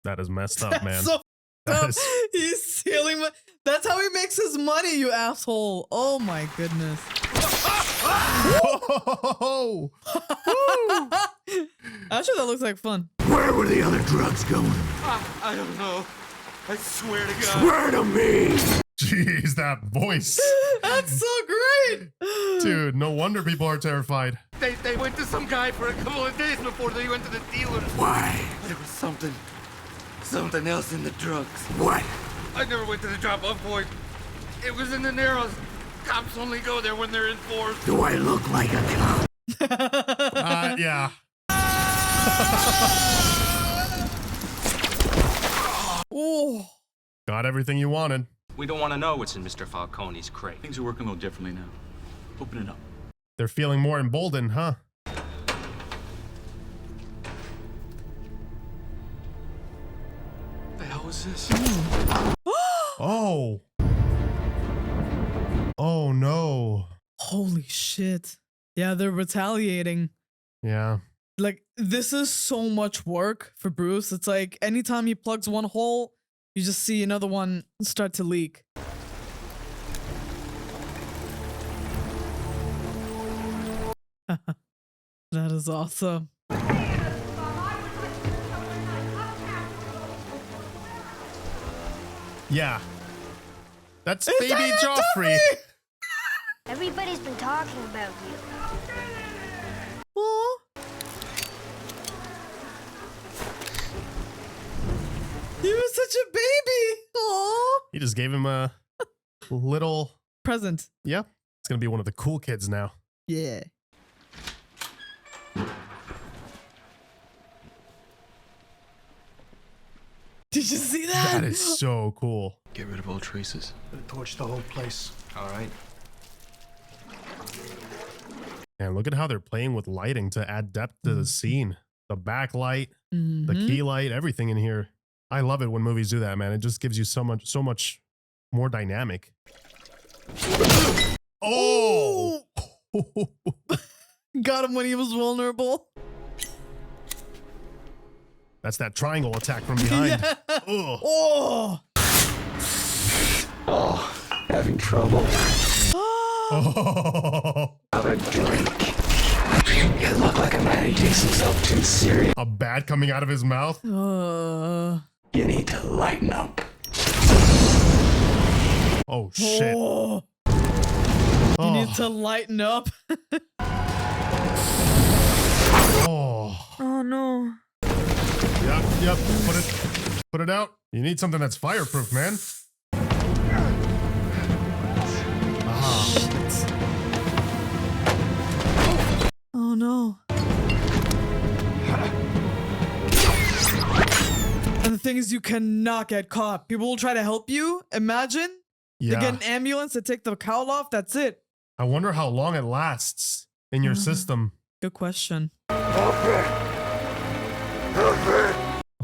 That is messed up, man. So That is- he's stealing. That's how he makes his money, you asshole. Oh my goodness. Whoa! Actually, that looks like fun. Where were the other drugs going? I don't know. I swear to God. Swear to me! Jeez, that voice. That's so great. Dude, no wonder people are terrified. They went to some guy for a couple of days before they went to the dealers. Why? There was something else in the drugs. What? I never went to the drop-off point. It was in the Narrows. Cops only go there when they're in force. Do I look like a cop? Yeah. Oh. Got everything you wanted. We don't want to know what's in Mr. Falcone's crate. Things are working a little differently now. Open it up. They're feeling more emboldened, huh? The hell is this? Oh. Oh no. Holy shit. Yeah, they're retaliating. Yeah. Like, this is so much work for Bruce. It's like anytime he plugs one hole, you just see another one start to leak. That is awesome. Yeah. That's Is baby that Joffrey. Everybody's been talking about you. Aw. He was such a baby. Aw. He just gave him a little Present. Yeah. It's gonna be one of the cool kids now. Yeah. Did you see that? That is so cool. Get rid of all traces. Torch the whole place. All right. And look at how they're playing with lighting to add depth to the scene. The backlight, the Mhm. key light, everything in here. I love it when movies do that, man. It just gives you so much more dynamic. Oh! Got him when he was vulnerable. That's that triangle attack from behind. Yeah. Ugh. Oh. Oh, having trouble. Oh. Have a drink. You look like a man who takes himself too serious. A bat coming out of his mouth. You need to lighten up. Oh shit. Oh. You need to lighten up. Oh. Oh no. Yep. Put it out. You need something that's fireproof, man. Oh no. And the thing is, you cannot get caught. People will try to help you. Imagine. Yeah. They get an ambulance to take the cowl off. That's it. I wonder how long it lasts in your system. Good question.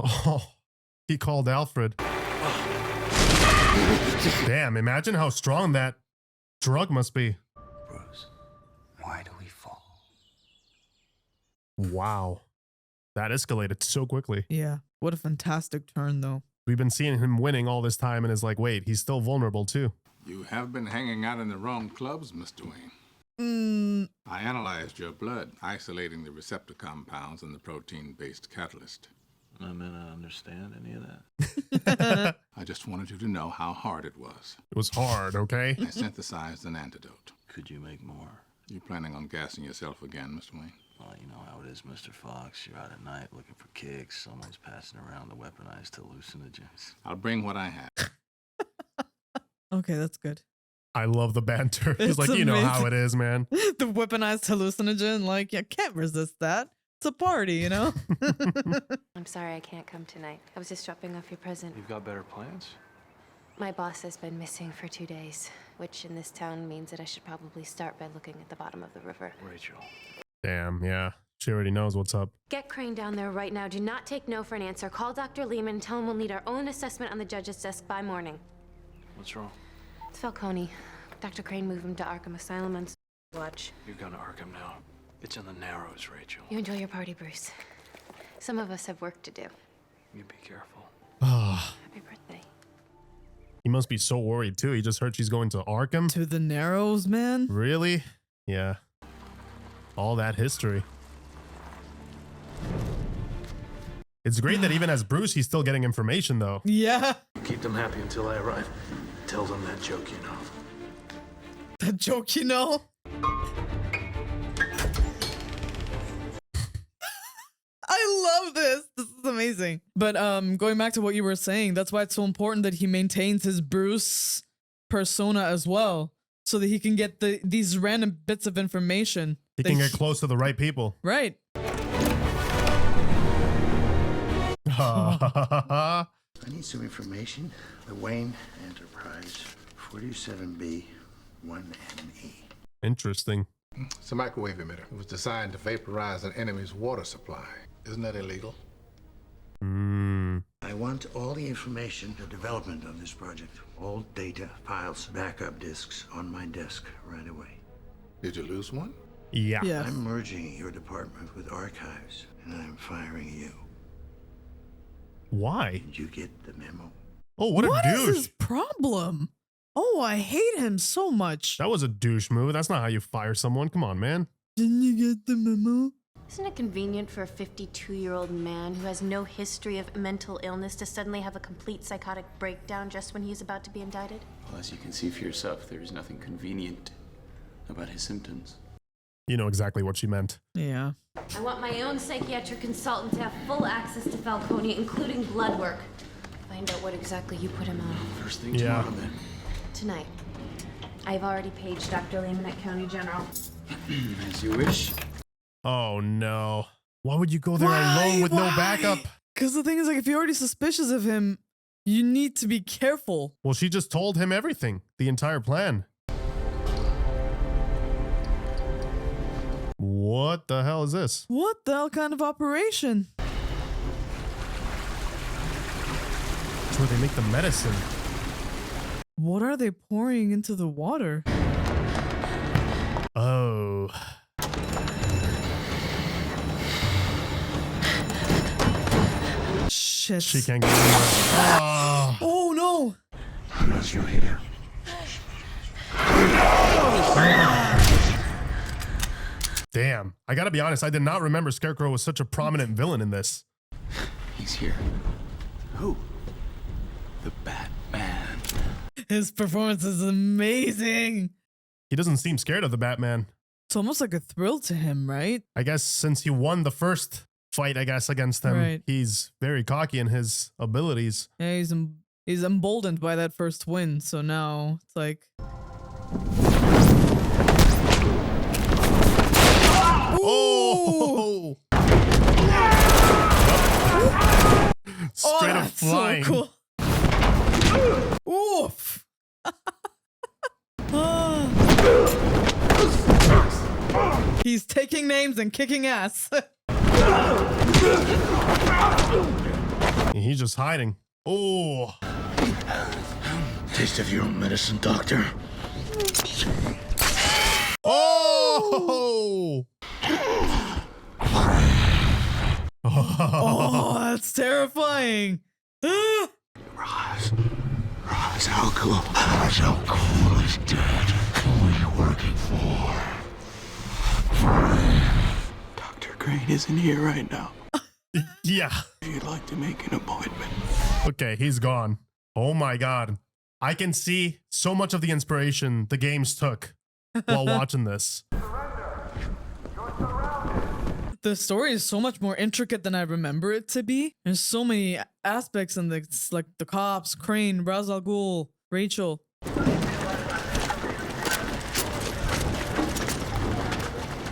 Oh, he called Alfred. Damn, imagine how strong that drug must be. Bruce, why do we fall? Wow. That escalated so quickly. Yeah. What a fantastic turn, though. We've been seeing him winning all this time and is like, wait, he's still vulnerable too. You have been hanging out in the wrong clubs, Mr. Wayne. I analyzed your blood, isolating the receptor compounds and the protein-based catalyst. I may not understand any of that. I just wanted you to know how hard it was. It was hard, okay? I synthesized an antidote. Could you make more? You planning on gassing yourself again, Mr. Wayne? Well, you know how it is, Mr. Fox. You're out at night looking for kicks. Someone's passing around the weaponized hallucinogens. I'll bring what I have. Okay, that's good. I love the banter. He's It's like, you know how amazing. it is, man. The weaponized hallucinogen, like, you can't resist that. It's a party, you know? I'm sorry I can't come tonight. I was just dropping off your present. You've got better plans? My boss has been missing for 2 days, which in this town means that I should probably start by looking at the bottom of the river. Rachel. Damn, yeah. She already knows what's up. Get Caine down there right now. Do not take no for an answer. Call Dr. Lehman and tell him we'll need our own assessment on the judge's desk by morning. What's wrong? It's Falcone. Dr. Caine moved him to Arkham Asylum on watch. You're going to Arkham now. It's in the Narrows, Rachel. You enjoy your party, Bruce. Some of us have work to do. You be careful. Happy birthday. He must be so worried too. He just heard she's going to Arkham. To the Narrows, man. Really? Yeah. All that history. It's great that even as Bruce, he's still getting information though. Yeah. Keep them happy until I arrive. Tell them that joke, you know. That joke, you know? I love this. This is amazing. But going back to what you were saying, that's why it's so important that he maintains his Bruce persona as well, so that he can get these random bits of information. He can get close to the right people. Right. I need some information. The Wayne Enterprise, 47B, 1ME. Interesting. It's a microwave emitter. It was designed to vaporize an enemy's water supply. Isn't that illegal? I want all the information, the development of this project. All data, files, backup disks on my desk right away. Did you lose one? Yeah. Yes. I'm merging your department with archives, and I'm firing you. Why? Did you get the memo? Oh, what a What is douche. his problem? Oh, I hate him so much. That was a douche move. That's not how you fire someone. Come on, man. Didn't you get the memo? Isn't it convenient for a 52-year-old man who has no history of mental illness to suddenly have a complete psychotic breakdown just when he's about to be indicted? Well, as you can see for yourself, there is nothing convenient about his symptoms. You know exactly what she meant. Yeah. I want my own psychiatric consultant to have full access to Falcone, including blood work. Find out what exactly you put him on. First thing tomorrow, then. Tonight. I've already paged Dr. Lehman at County General. As you wish. Oh no. Why would you go there alone with no backup? Because the thing is, like, if you're already suspicious of him, you need to be careful. Well, she just told him everything. The entire plan. What the hell is this? What the hell kind of operation? It's where they make the medicine. What are they pouring into the water? Oh. Shit. She can't get anywhere. Oh no! Unless you're here. Damn. I gotta be honest, I did not remember Scarecrow was such a prominent villain in this. He's here. Who? The Batman. His performance is amazing. He doesn't seem scared of the Batman. It's almost like a thrill to him, right? I guess since he won the first fight, I guess, against him, Right. he's very cocky in his abilities. Yeah, he's emboldened by that first win, so now it's like... Oh! Straight up that's flying. So cool. Oof. He's taking names and kicking ass. He's just hiding. Oh. Taste of your own medicine, Doctor. Oh! Oh, that's terrifying. Rise, how cool is dead. Who are you working for? Dr. Caine isn't here right now. Yeah. If you'd like to make an appointment. Okay, he's gone. Oh my god. I can see so much of the inspiration the games took while watching this. The story is so much more intricate than I remember it to be. There's so many aspects in this, like the cops, Caine, Ra's al Ghul, Rachel.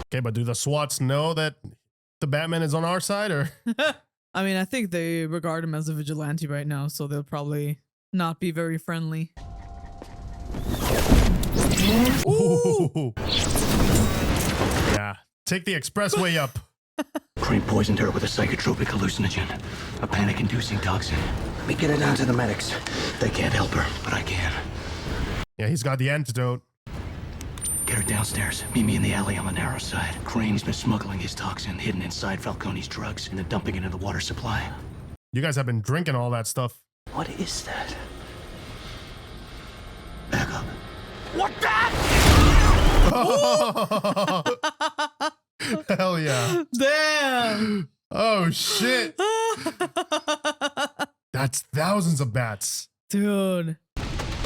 Okay, but do the SWATs know that the Batman is on our side, or? I mean, I think they regard him as a vigilante right now, so they'll probably not be very friendly. Ooh. Yeah. Take the expressway up. Crane poisoned her with a psychotropic hallucinogen, a panic-inducing toxin. Let me get her down to the medics. They can't help her, but I can. Yeah, he's got the antidote. Get her downstairs. Meet me in the alley on the narrow side. Crane's been smuggling his toxin hidden inside Falcone's drugs and then dumping it into the water supply. You guys have been drinking all that stuff. What is that? Back up. What Hell yeah. Damn. Oh shit. That's thousands of bats. Dude.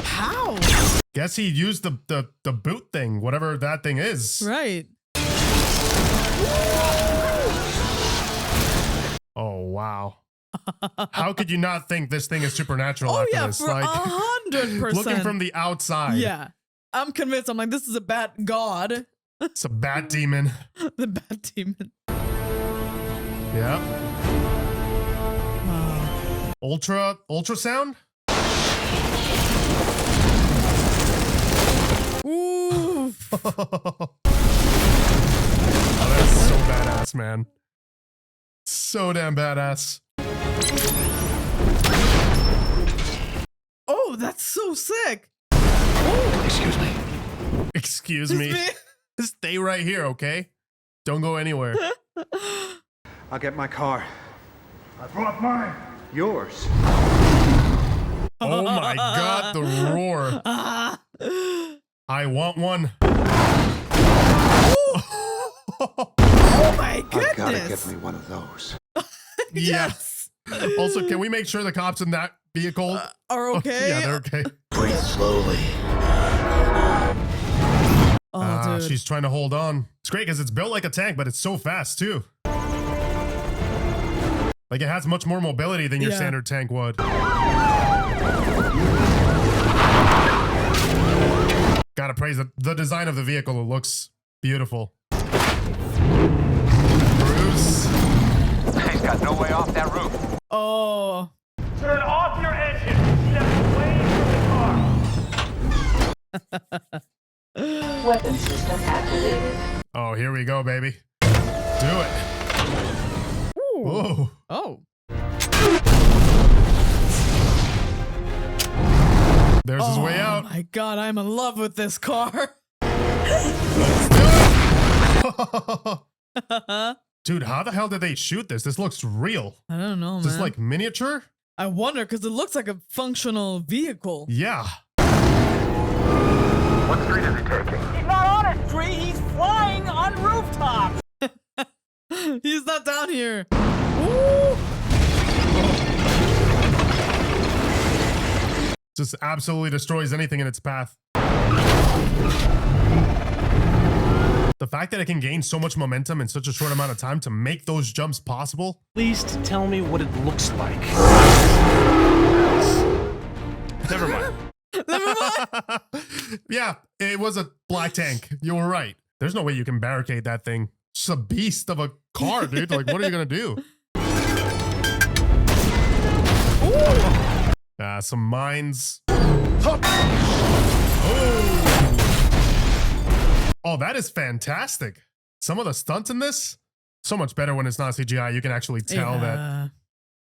How? Guess he used the boot thing, whatever that thing is. Right. Oh wow. How could you not think this thing is supernatural after yeah, this? for Like 100%. looking from the outside. Yeah. I'm convinced. I'm like, this is a bat god. It's a bat demon. The bat demon. Yeah. Ultrasound? Ooh. Oh, that's so badass, man. So damn badass. Oh, that's so sick. Excuse me. Excuse me. Stay right here, okay? Don't go anywhere. I'll get my car. I brought mine. Yours. Oh my god, the roar. I want one. Oh my goodness. I've gotta get me one of those. Yes. Also, can we make sure the cops in that vehicle are okay? Yeah, they're okay. Breathe slowly. Oh, dude. She's trying to hold on. It's great because it's built like a tank, but it's so fast too. Like it has much more mobility than your standard tank would. Gotta praise the design of the vehicle. It looks beautiful. Bruce. He's got no way off that roof. Oh. Turn off your engine. Step away from the car. Weapon system activated. Oh, here we go, baby. Do it. Ooh. Whoa. Oh. There's his way out. Oh my god, I'm in love with this car. Dude, how the hell did they shoot this? This looks real. I don't know, Is this man. like miniature? I wonder, because it looks like a functional vehicle. Yeah. What street is he taking? He's not on a street. He's flying on rooftops. He's not down here. Ooh. Just absolutely destroys anything in its path. The fact that it can gain so much momentum in such a short amount of time to make those jumps possible. At least tell me what it looks like. Never mind. Yeah, it was a black tank. You were right. There's no way you can barricade that thing. It's a beast of a car, dude. Like, what are you gonna do? Some mines. Oh, that is fantastic. Some of the stunts in this, so much better when it's not CGI. You can actually tell that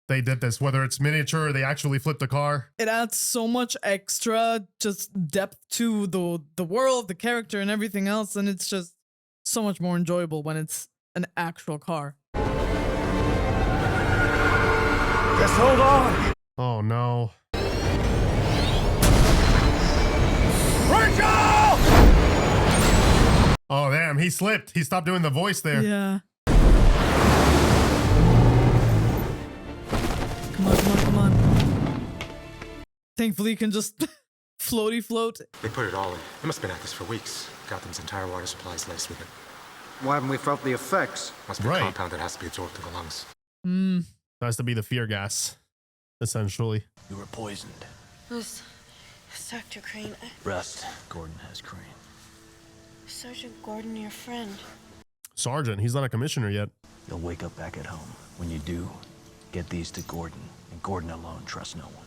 they did this, whether it's miniature or they actually flipped the car. It adds so much extra just depth to the world, the character, and everything else, and it's just so much more enjoyable when it's an actual car. Just hold on. Oh no. Rachel! Oh damn, he slipped. He stopped doing the voice there. Yeah. Come on, come on, come on. Thankfully, you can just floaty float. They put it all in. They must have been at this for weeks. Gotham's entire water supply is laced with it. Why haven't we felt the effects? Must be a compound that has to be absorbed through the lungs. That has to be the fear gas, essentially. You were poisoned. Was Dr. Caine? Rest. Gordon has Caine. Sergeant Gordon, your friend. Sergeant, he's not a commissioner yet. You'll wake up back at home. When you do, get these to Gordon, and Gordon alone trusts no one.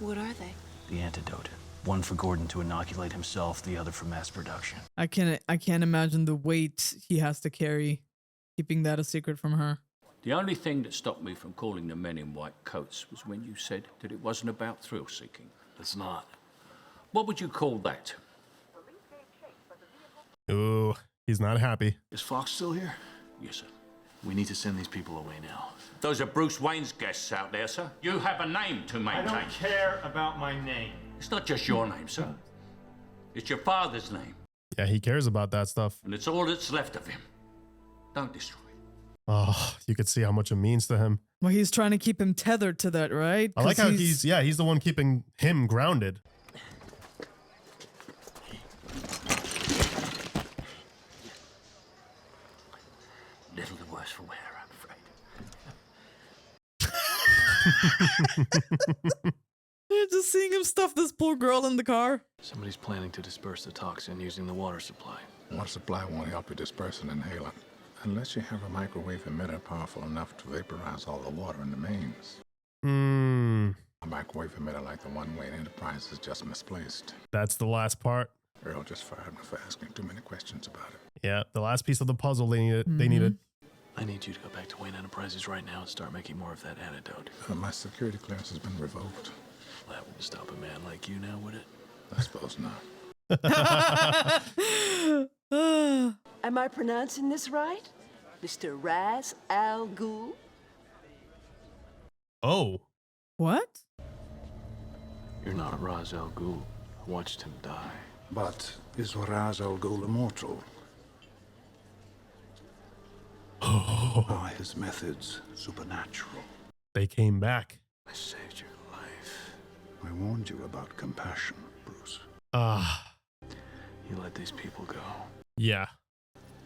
What are they? The antidote. One for Gordon to inoculate himself, the other for mass production. I can't imagine the weight he has to carry, keeping that a secret from her. The only thing that stopped me from calling the men in white coats was when you said that it wasn't about thrill-seeking. It's not. What would you call that? Ooh, he's not happy. Is Fox still here? Yes, sir. We need to send these people away now. Those are Bruce Wayne's guests out there, sir. You have a name to maintain. I don't care about my name. It's not just your name, sir. It's your father's name. Yeah, he cares about that stuff. And it's all that's left of him. Don't destroy it. Oh, you could see how much it means to him. Well, he's trying to keep him tethered to that, right? I like how he's the one keeping him grounded. Little the worse for wear, I'm afraid. Just seeing him stuff this poor girl in the car. Somebody's planning to disperse the toxin using the water supply. Water supply won't help you disperse an inhalant, unless you have a microwave emitter powerful enough to vaporize all the water in the mains. A microwave emitter like the one Wayne Enterprise is just misplaced. That's the last part. Earl just fired me for asking too many questions about it. Yeah, the last piece of the puzzle they needed. They needed. I need you to go back to Wayne Enterprises right now and start making more of that antidote. My security clearance has been revoked. That won't stop a man like you now, would it? I suppose not. Am I pronouncing this right? Mr. Raz Al Ghul? Oh. What? You're not Ra's al Ghul. I watched him die. But is Raz Al Ghul immortal? Are his methods supernatural? They came back. I saved your life. I warned you about compassion, Bruce. You let these people go. Yeah.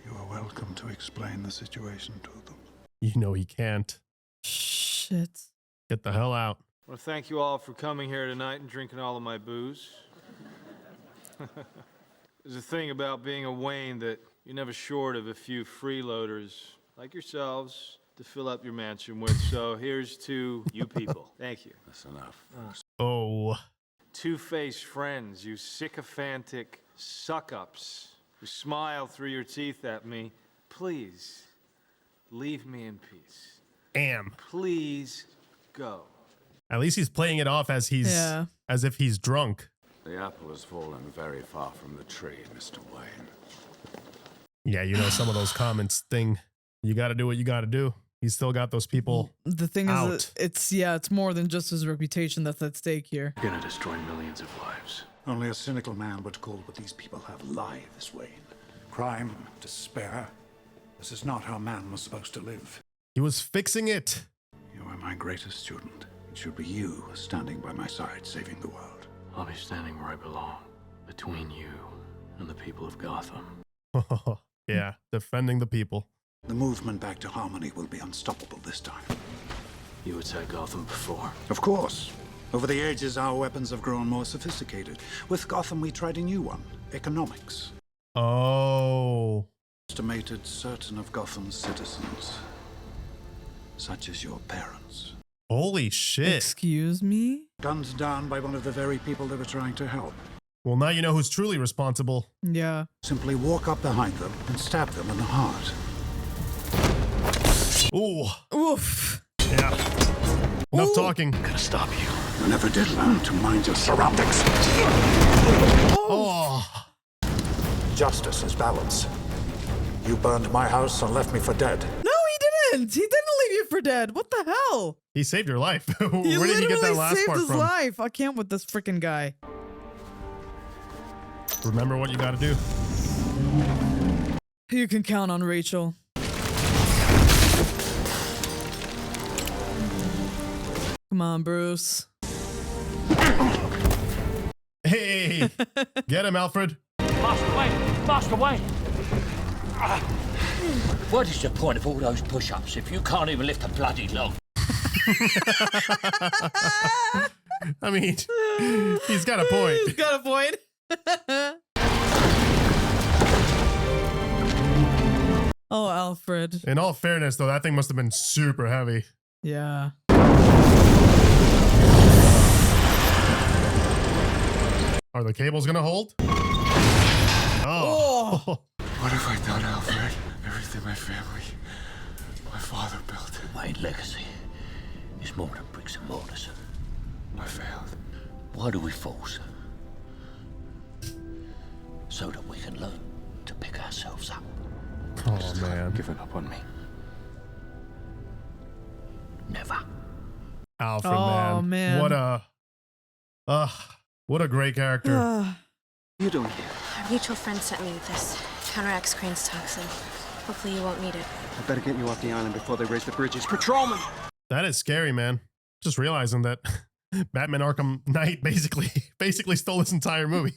You are welcome to explain the situation to them. You know he can't. Shit. Get the hell out. I want to thank you all for coming here tonight and drinking all of my booze. There's a thing about being a Wayne that you're never short of a few freeloaders like yourselves to fill up your mansion with. So here's to you people. Thank you. That's enough. Oh. Two-faced friends, you sycophantic suck-ups who smile through your teeth at me. Please, leave me in peace. Please go. At least he's playing it off as as if he's drunk. The apple has fallen very far from the tree, Mr. Wayne. Yeah, you know, some of those comments thing. You got to do what you got to do. He's still got those people. The thing is, it's more than just his reputation that's at stake here. You're gonna destroy millions of lives. Only a cynical man would call what these people have lives, Wayne. Crime, despair. This is not how man was supposed to live. He was fixing it. You are my greatest student. It should be you standing by my side, saving the world. I'll be standing where I belong, between you and the people of Gotham. Yeah, defending the people. The movement back to harmony will be unstoppable this time. You attacked Gotham before. Of course. Over the ages, our weapons have grown more sophisticated. With Gotham, we tried a new one, economics. Oh. Estimated certain of Gotham's citizens, such as your parents. Holy shit. Excuse me? Gunned down by one of the very people they were trying to help. Well, now you know who's truly responsible. Yeah. Simply walk up behind them and stab them in the heart. Ooh. Oof. Yeah. Enough talking. I'm gonna stop you. You never did learn to mind your surroundings. Oh. Justice is balance. You burned my house and left me for dead. No, he didn't. He didn't leave you for dead. What the hell? He saved your life. Where did He you get that last saved part his from? life. I can't with this freaking guy. Remember what you gotta do. You can count on Rachel. Come on, Bruce. Hey, get him, Alfred. Master Wayne! Master Wayne! What is the point of all those push-ups if you can't even lift a bloody log? I mean, he's got a point. He's got a point. Oh, Alfred. In all fairness, though, that thing must have been super heavy. Yeah. Are the cables gonna hold? Oh. What have I done, Alfred? Everything my family, my father built. My legacy is more than bricks and mortars. I failed. Why do we fall, sir? So that we can learn to pick ourselves up. Oh, man. Giving up on me. Never. Alfred, Oh, man. What a great character. You doing here? Our mutual friend sent me with this. Counteracts Caine's toxin. Hopefully you won't need it. I better get you off the island before they raise the bridges. Patrolman! That is scary, man. Just realizing that Batman Arkham Knight basically stole this entire movie.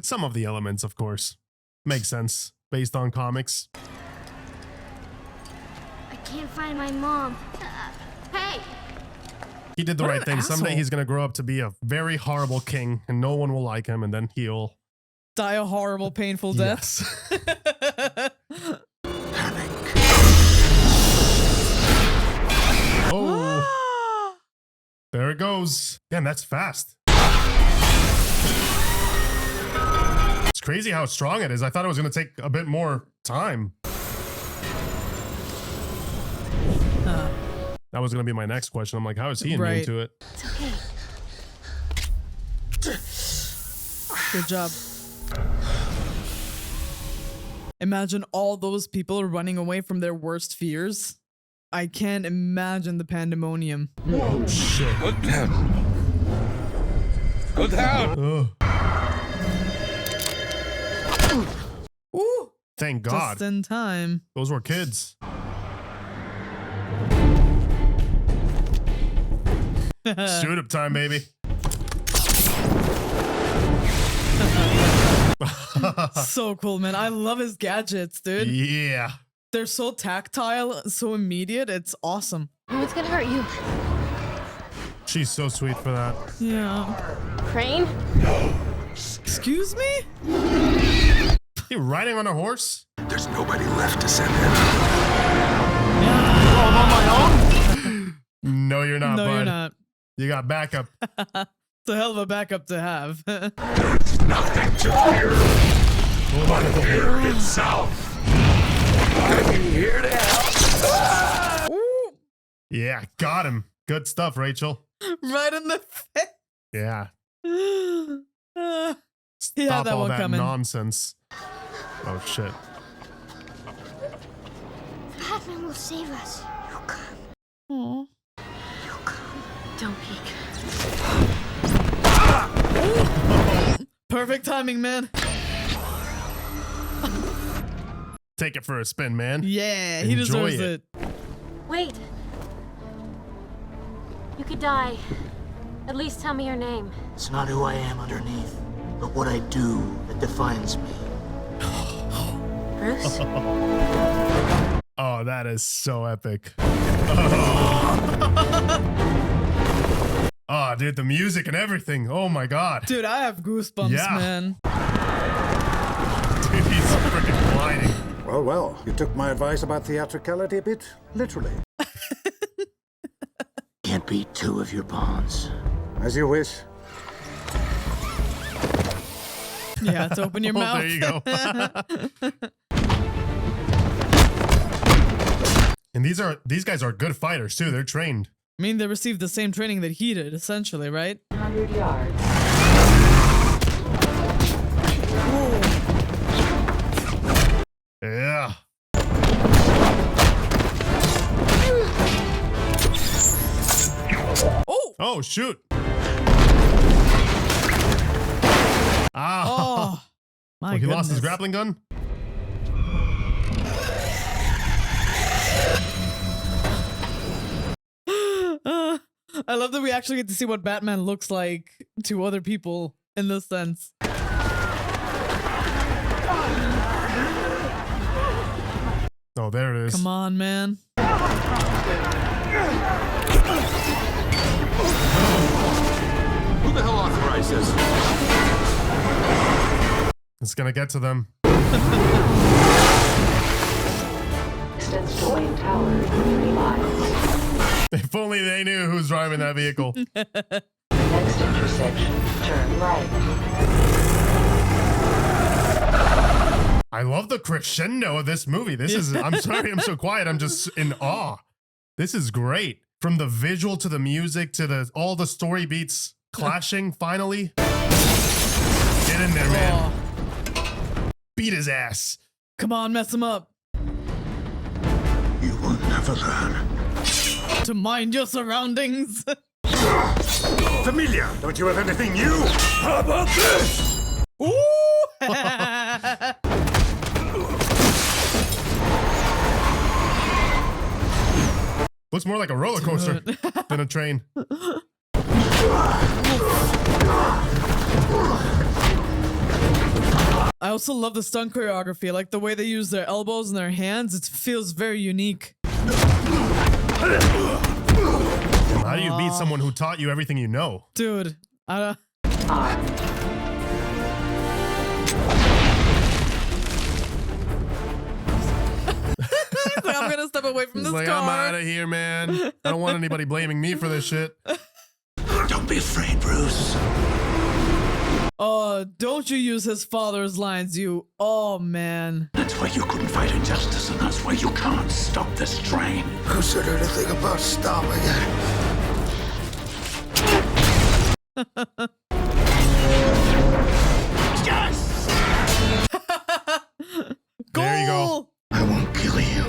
Some of the elements, of course. Makes sense based on comics. I can't find my mom. Hey! He did the What right an thing. Someday asshole. he's going to grow up to be a very horrible king and no one will like him and then he'll... Die a horrible, painful death. Yes. Oh. There it goes. Damn, that's fast. It's crazy how strong it is. I thought it was going to take a bit more time. That was going to be my next question. I'm like, how is he immune to it? It's okay. Good job. Imagine all those people are running away from their worst fears. I can't imagine the pandemonium. Oh, shit. Good down. Good down. Ooh. Thank God. Just in time. Those were kids. Shoot up time, baby. So cool, man. I love his gadgets, dude. Yeah. They're so tactile, so immediate. It's awesome. Oh, it's gonna hurt you. She's so sweet for that. Yeah. Crane? Excuse me? You riding on a horse? There's nobody left to send in. Oh, I'm on my own? No, you're not, No, bud. you're not. You got backup. It's a hell of a backup to have. There's nothing to fear. But fear itself. I'm here to help. Yeah, got him. Good stuff, Rachel. Right in the face. Yeah. He Stop had that all one that coming. nonsense. Oh, shit. Batman will save us. You come. Aww. You come. Don't peek. Perfect timing, man. Take it for a spin, man. Yeah, he Enjoy deserves it. Wait. You could die. At least tell me your name. It's not who I am underneath, but what I do that defines me. Bruce? Oh, that is so epic. Oh, dude, the music and everything. Oh my God. Dude, I have goosebumps, man. Dude, he's freaking blinding. Well, well, you took my advice about theatricality a bit literally. Can't beat two of your pawns. As you wish. Yeah, to open your Oh, mouth. there you go. And these guys are good fighters too. They're trained. I mean, they received the same training that he did, essentially, right? 100 yards. Yeah. Oh! Oh, shoot. Ah. Oh, my he lost his goodness. grappling gun? I love that we actually get to see what Batman looks like to other people in this sense. Oh, there it is. Come on, man. Who the hell authorized this? It's gonna get to them. Extends to Wayne Tower, 3 miles. If only they knew who's driving that vehicle. Next intersection, Turn right. I love the crescendo of this movie. This is, I'm sorry I'm so quiet. I'm just in awe. This is great. From the visual to the music to all the story beats clashing finally. Get in there, man. Beat his ass. Come on, mess him up. You will never learn. To mind your surroundings. Familia, don't you have anything new? How about this? Ooh! Looks more like a roller coaster than a train. I also love the stunt choreography, like the way they use their elbows and their hands. It feels very unique. How do you beat someone who taught you everything you know? Dude, I He's like, I'm gonna step away from this like, car. I'm out of here, man. I don't want anybody blaming me for this shit. Don't be afraid, Bruce. Oh, don't you use his father's lines, you. Oh, man. That's why you couldn't fight injustice, and that's why you can't stop this train. Who said anything about stopping it? Yes! There you go. I won't kill you.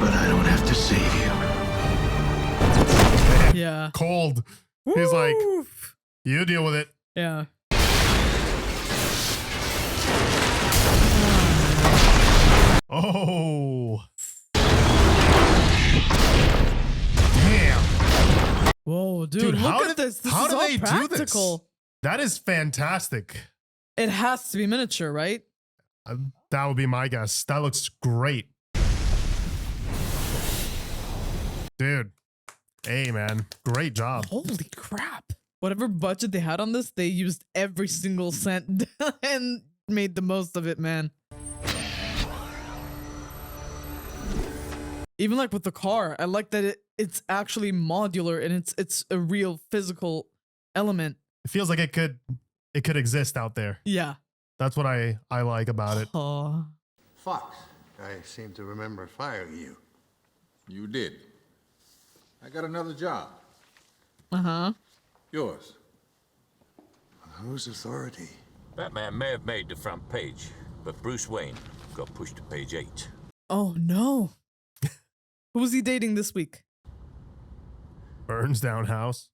But I don't have to save you. Yeah. Cold. He's like, you deal with it. Yeah. Oh. Damn. Whoa, dude, look at this. This how is do all they do this? practical. That is fantastic. It has to be miniature, right? That would be my guess. That looks great. Dude. Hey, man. Great job. Holy crap. Whatever budget they had on this, they used every single cent and made the most of it, man. Even like with the car, I like that it's actually modular and it's a real physical element. It feels like it could exist out there. Yeah. That's what I like about it. Oh. Fox, I seem to remember firing you. You did. I got another job. Uh-huh. Yours. Whose authority? Batman may have made the front page, but Bruce Wayne got pushed to page 8. Oh, no. Who was he dating this week? Burns down house.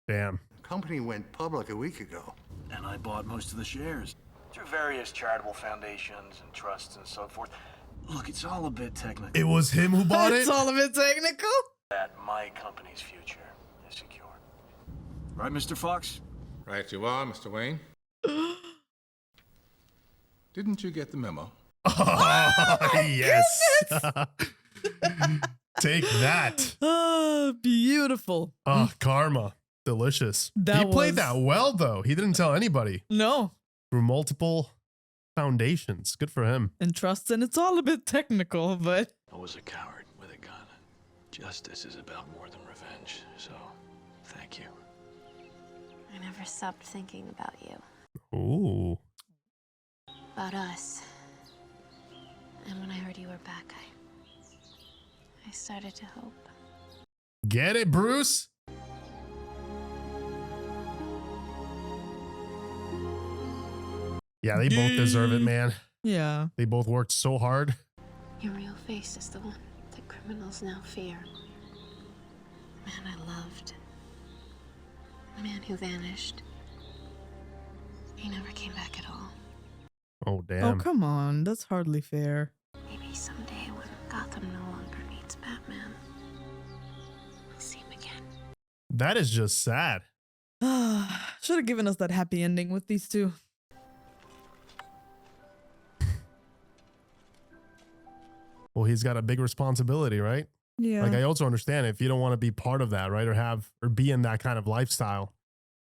Damn. The company went public a week ago. And I bought most of the shares through various charitable foundations and trusts and so forth. Look, it's all a bit technical. It was him who bought it? It's all a bit technical. That my company's future is secure. Right, Mr. Fox? Right you are, Mr. Wayne. Didn't you get the memo? Oh, yes. Take that. Oh, beautiful. Oh, karma. Delicious. He played that well, though. He didn't tell anybody. No. Through multiple foundations. Good for him. And trust, and it's all a bit technical, but... I was a coward with a gun. Justice is about more than revenge, so thank you. I never stopped thinking about you. Ooh. About us. And when I heard you were back, I started to hope. Get it, Bruce? Yeah, they both deserve it, man. Yeah. They both worked so hard. Your real face is the one that criminals now fear. The man I loved. The man who vanished. He never came back at all. Oh, damn. Oh, come on. That's hardly fair. Maybe someday when Gotham no longer needs Batman, we'll see him again. That is just sad. Should have given us that happy ending with these two. Well, he's got a big responsibility, right? Yeah. Like, I also understand if you don't want to be part of that, right? Or be in that kind of lifestyle,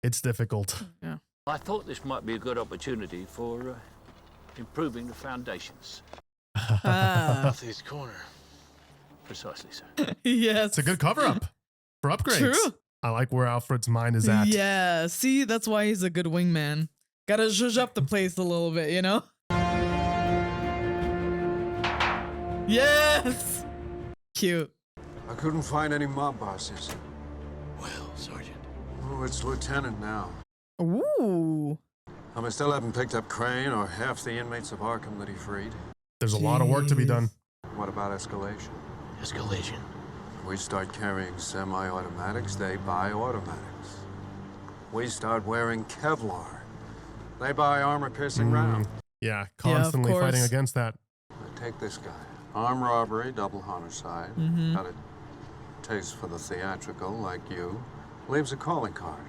it's difficult. Yeah. I thought this might be a good opportunity for improving the foundations. Northeast corner. Precisely, sir. Yes. It's a good cover-up. for upgrades. True. I like where Alfred's mind is at. Yeah, see, that's why he's a good wingman. Gotta zhuzh up the place a little bit, you know? Yes! Cute. I couldn't find any mob bosses. Well, Sergeant. Oh, it's Lieutenant now. Ooh. I still haven't picked up Caine or half the inmates of Arkham that he freed. There's a lot of work to be done. What about escalation? Escalation. We start carrying semi-automatics, they buy automatics. We start wearing Kevlar. They buy armor-piercing rounds. Yeah, constantly fighting against that. Take this guy. Armed robbery, double homicide. Got a taste for the theatrical, like you. Leaves a calling card.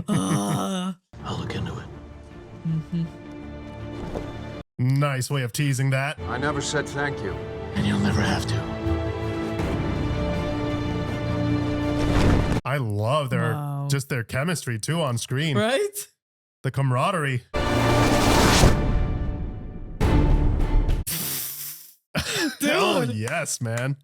I'll look into it. Nice way of teasing that. I never said thank you. And you'll never have to. I love just their chemistry too on screen. Right? The camaraderie. Oh yes, man.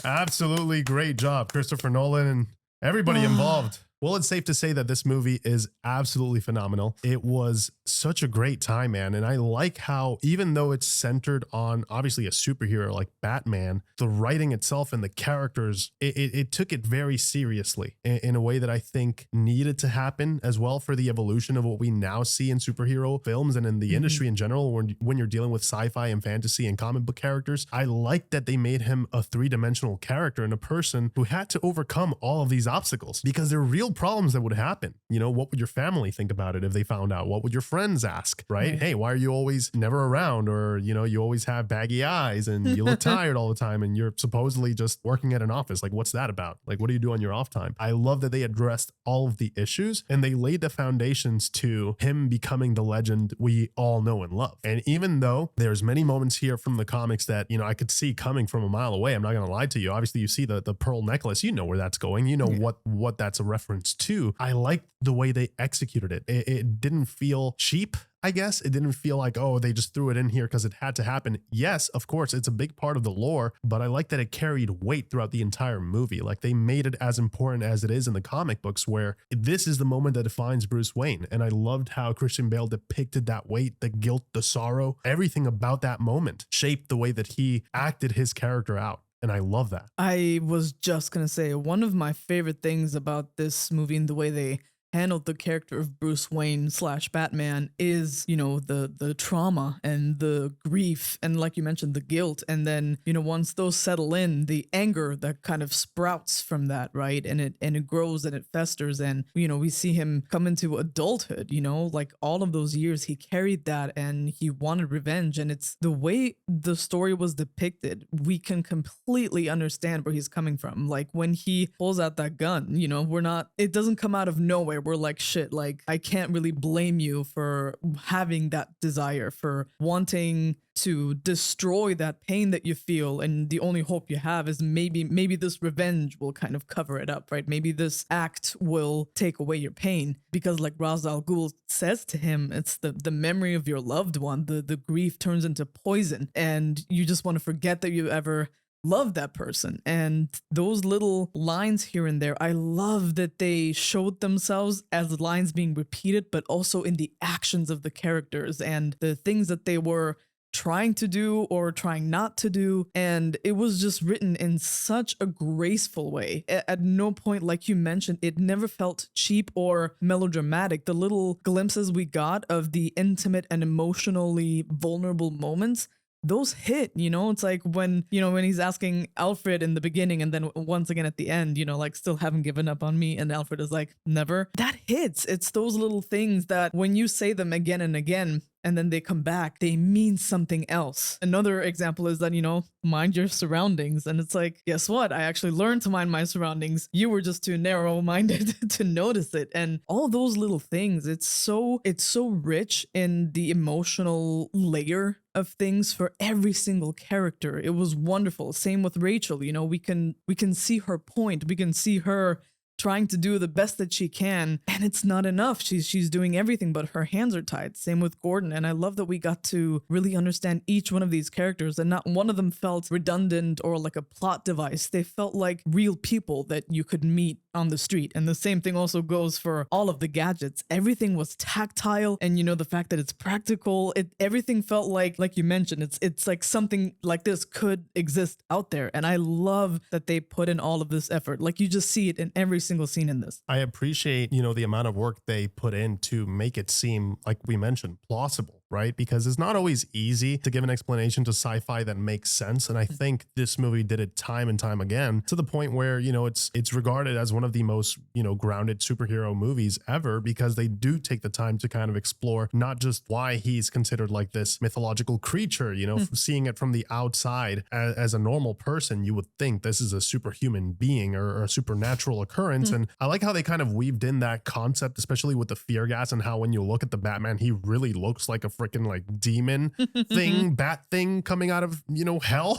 Absolutely great job, Christopher Nolan and everybody involved. Well, it's safe to say that this movie is absolutely phenomenal. It was such a great time, man. And I like how, even though it's centered on obviously a superhero like Batman, the writing itself and the characters, it took it very seriously in a way that I think needed to happen as well for the evolution of what we now see in superhero films and in the industry in general. When you're dealing with sci-fi and fantasy and comic book characters, I like that they made him a three-dimensional character and a person who had to overcome all of these obstacles because they're real problems that would happen. You know, what would your family think about it if they found out? What would your friends ask, right? Hey, why are you always never around? Or, you know, you always have baggy eyes and you look tired all the time and you're supposedly just working at an office. Like, what's that about? Like, what do you do on your off time? I love that they addressed all of the issues and they laid the foundations to him becoming the legend we all know and love. And even though there's many moments here from the comics that, you know, I could see coming from a mile away, I'm not going to lie to you. Obviously, you see the pearl necklace, you know where that's going. You know what that's a reference to. I like the way they executed it. It didn't feel cheap, I guess. It didn't feel like, oh, they just threw it in here because it had to happen. Yes, of course, it's a big part of the lore, but I like that it carried weight throughout the entire movie. Like they made it as important as it is in the comic books, where this is the moment that defines Bruce Wayne. And I loved how Christian Bale depicted that weight, the guilt, the sorrow, everything about that moment shaped the way that he acted his character out. And I love that. I was just going to say, one of my favorite things about this movie and the way they handled the character of Bruce Wayne / Batman is, you know, the trauma and the grief and, like you mentioned, the guilt. And then, you know, once those settle in, the anger that kind of sprouts from that, right? And it grows and it festers. And, you know, we see him come into adulthood, you know, like all of those years he carried that and he wanted revenge. And it's the way the story was depicted, we can completely understand where he's coming from. Like when he pulls out that gun, you know, it doesn't come out of nowhere. We're like, shit, like I can't really blame you for having that desire, for wanting to destroy that pain that you feel, and the only hope you have is maybe this revenge will kind of cover it up, right? Maybe this act will take away your pain, because like Ra's al Ghul says to him, it's the memory of your loved one, the grief turns into poison, and you just want to forget that you ever love that person. And those little lines here and there, I love that they showed themselves as lines being repeated, but also in the actions of the characters and the things that they were trying to do or trying not to do. And it was just written in such a graceful way. At no point, like you mentioned, it never felt cheap or melodramatic. The little glimpses we got of the intimate and emotionally vulnerable moments, those hit, you know. It's like when he's asking Alfred in the beginning and then once again at the end, you know, like still haven't given up on me, and Alfred is like, never. That hits. It's those little things that when you say them again and again and then they come back, they mean something else. Another example is that, you know, mind your surroundings. And it's like, guess what? I actually learned to mind my surroundings. You were just too narrow-minded to notice it. And all those little things, it's so rich in the emotional layer of things for every single character. It was wonderful. Same with Rachel. You know, we can see her point. We can see her trying to do the best that she can, and it's not enough. She's doing everything, but her hands are tied. Same with Gordon, and I love that we got to really understand each one of these characters, and not one of them felt redundant or like a plot device. They felt like real people that you could meet on the street. And the same thing also goes for all of the gadgets. Everything was tactile, and the fact that it's practical, everything felt like you mentioned, it's like something like this could exist out there. And I love that they put in all of this effort. Like, you just see it in every single scene in this. I appreciate, the amount of work they put in to make it seem, like we mentioned, plausible, right? Because it's not always easy to give an explanation to sci-fi that makes sense. And I think this movie did it time and time again, to the point where, it's regarded as one of the most, grounded superhero movies ever, because they do take the time to kind of explore not just why he's considered like this mythological creature, seeing it from the outside as a normal person, you would think this is a superhuman being or a supernatural occurrence. And I like how they kind of weaved in that concept, especially with the fear gas, and how when you look at the Batman, he really looks like a freaking like demon thing, bat thing coming out of, hell.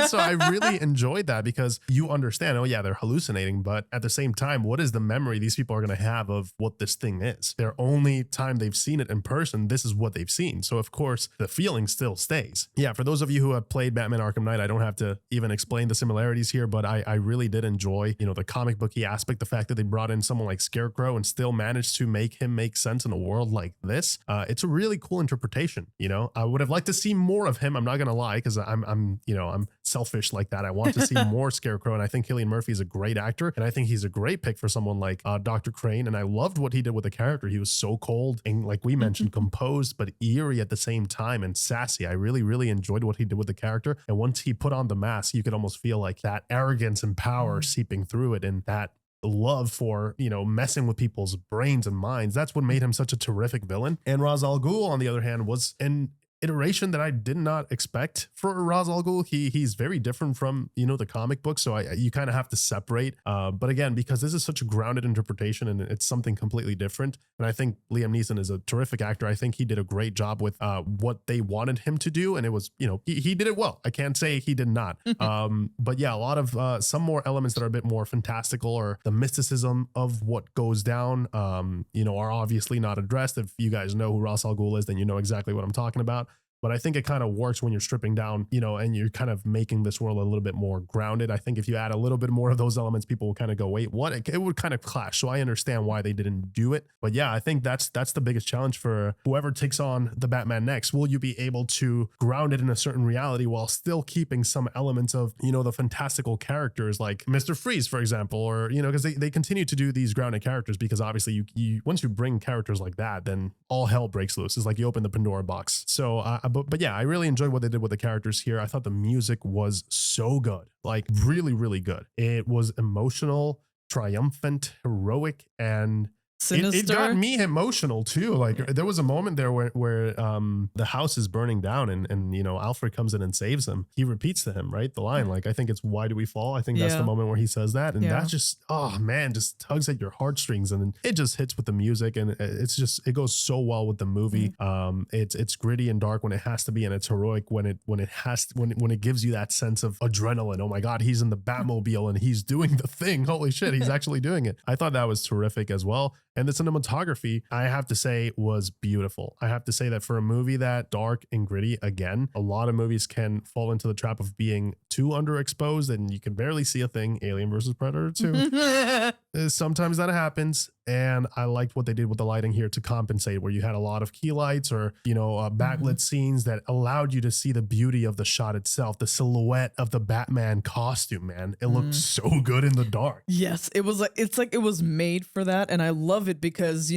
So I really enjoyed that, because you understand, oh yeah, they're hallucinating, but at the same time, what is the memory these people are going to have of what this thing is? Their only time they've seen it in person, this is what they've seen. So of course the feeling still stays. Yeah, for those of you who have played Batman Arkham Knight, I don't have to even explain the similarities here, but I really did enjoy, the comic booky aspect, the fact that they brought in someone like Scarecrow and still managed to make him make sense in a world like this. It's a really cool interpretation. I would have liked to see more of him. I'm not going to lie, because I'm selfish like that. I want to see more Scarecrow, and I think Cillian Murphy is a great actor, and I think he's a great pick for someone like Dr. Caine. And I loved what he did with the character. He was so cold and, like we mentioned, composed but eerie at the same time, and sassy. I really, really enjoyed what he did with the character. And once he put on the mask, you could almost feel like that arrogance and power seeping through it, and that love for, messing with people's brains and minds. That's what made him such a terrific villain. And Ra's al Ghul, on the other hand, was an iteration that I did not expect for Ra's al Ghul. He's very different from, the comic book. So you kind of have to separate. But again, because this is such a grounded interpretation and it's something completely different. And I think Liam Neeson is a terrific actor. I think he did a great job with what they wanted him to do. And it was, he did it well. I can't say he did not. But yeah, a lot of some more elements that are a bit more fantastical, or the mysticism of what goes down, are obviously not addressed. If you guys know who Ra's al Ghul is, then you know exactly what I'm talking about. But I think it kind of works when you're stripping down, and you're kind of making this world a little bit more grounded. I think if you add a little bit more of those elements, people will kind of go, wait, what? It would kind of clash. So I understand why they didn't do it. But yeah, I think that's the biggest challenge for whoever takes on the Batman next. Will you be able to ground it in a certain reality while still keeping some elements of, the fantastical characters like Mr. Freeze, for example, or, because they continue to do these grounded characters, because obviously you once you bring characters like that, then all hell breaks loose. It's like you open the Pandora box. So But yeah, I really enjoyed what they did with the characters here. I thought the music was so good, like really, really good. It was emotional, triumphant, heroic, and it got me emotional too. Like there was a moment there where the house is burning down and Alfred comes in and saves him. He repeats to him, right, the line, like, I think it's "Why do we fall?" I think that's the moment where he says that, and that just, oh man, just tugs at your heartstrings, and it just hits with the music, and it goes so well with the movie. It's gritty and dark when it has to be, and it's heroic when it gives you that sense of adrenaline. Oh my God, he's in the Batmobile and he's doing the thing. Holy shit, he's actually doing it. I thought that was terrific as well. And the cinematography, I have to say, was beautiful. I have to say that for a movie that dark and gritty, again, a lot of movies can fall into the trap of being too underexposed and you can barely see a thing. Alien versus Predator 2. Sometimes that happens. And I liked what they did with the lighting here to compensate, where you had a lot of key lights or, backlit scenes that allowed you to see the beauty of the shot itself, the silhouette of the Batman costume, man. It looked so good in the dark. Yes, it's like it was made for that. And I love it because,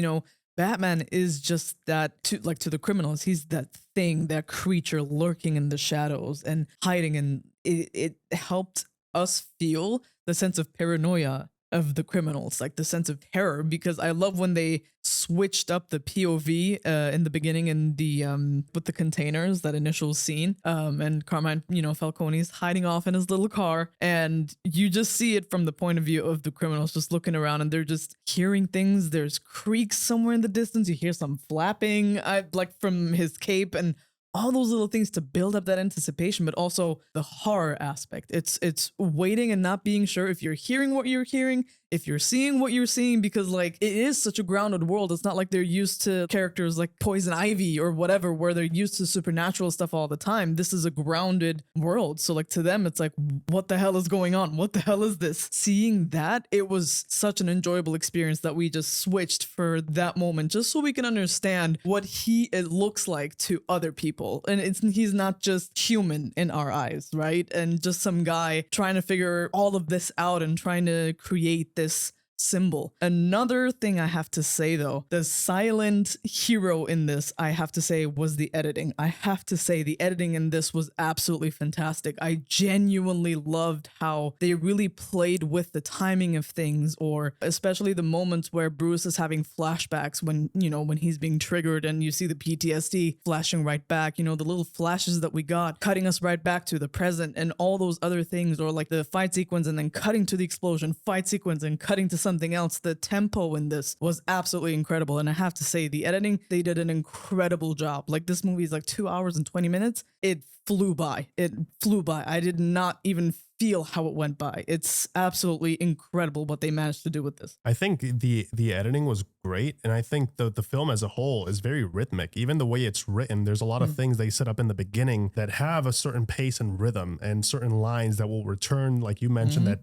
Batman is just that to the criminals. He's that thing, that creature lurking in the shadows and hiding. And it helped us feel the sense of paranoia of the criminals, like the sense of terror, because I love when they switched up the POV in the beginning in the with the containers, that initial scene, and Carmine, Falcone is hiding off in his little car, and you just see it from the point of view of the criminals just looking around, and they're just hearing things. There's creaks somewhere in the distance. You hear some flapping, like from his cape, and all those little things to build up that anticipation, but also the horror aspect. It's waiting and not being sure if you're hearing what you're hearing, if you're seeing what you're seeing, because like it is such a grounded world. It's not like they're used to characters like Poison Ivy or whatever, where they're used to supernatural stuff all the time. This is a grounded world. So like to them, it's like, what the hell is going on? What the hell is this? Seeing that, it was such an enjoyable experience that we just switched for that moment, just so we can understand what it looks like to other people. And he's not just human in our eyes, right? And just some guy trying to figure all of this out and trying to create this symbol. Another thing I have to say though, the silent hero in this, I have to say, was the editing. I have to say the editing in this was absolutely fantastic. I genuinely loved how they really played with the timing of things, or especially the moments where Bruce is having flashbacks when, you know, when he's being triggered and you see the PTSD flashing right back, you know, the little flashes that we got cutting us right back to the present and all those other things, or like the fight sequence and then cutting to the explosion, fight sequence and cutting to something else. The tempo in this was absolutely incredible. And I have to say, the editing, they did an incredible job. Like, this movie is like 2 hours and 20 minutes. It flew by. It flew by. I did not even feel how it went by. It's absolutely incredible what they managed to do with this. I think the editing was great, and I think the film as a whole is very rhythmic. Even the way it's written, there's a lot of things they set up in the beginning that have a certain pace and rhythm, and certain lines that will return, like you mentioned, that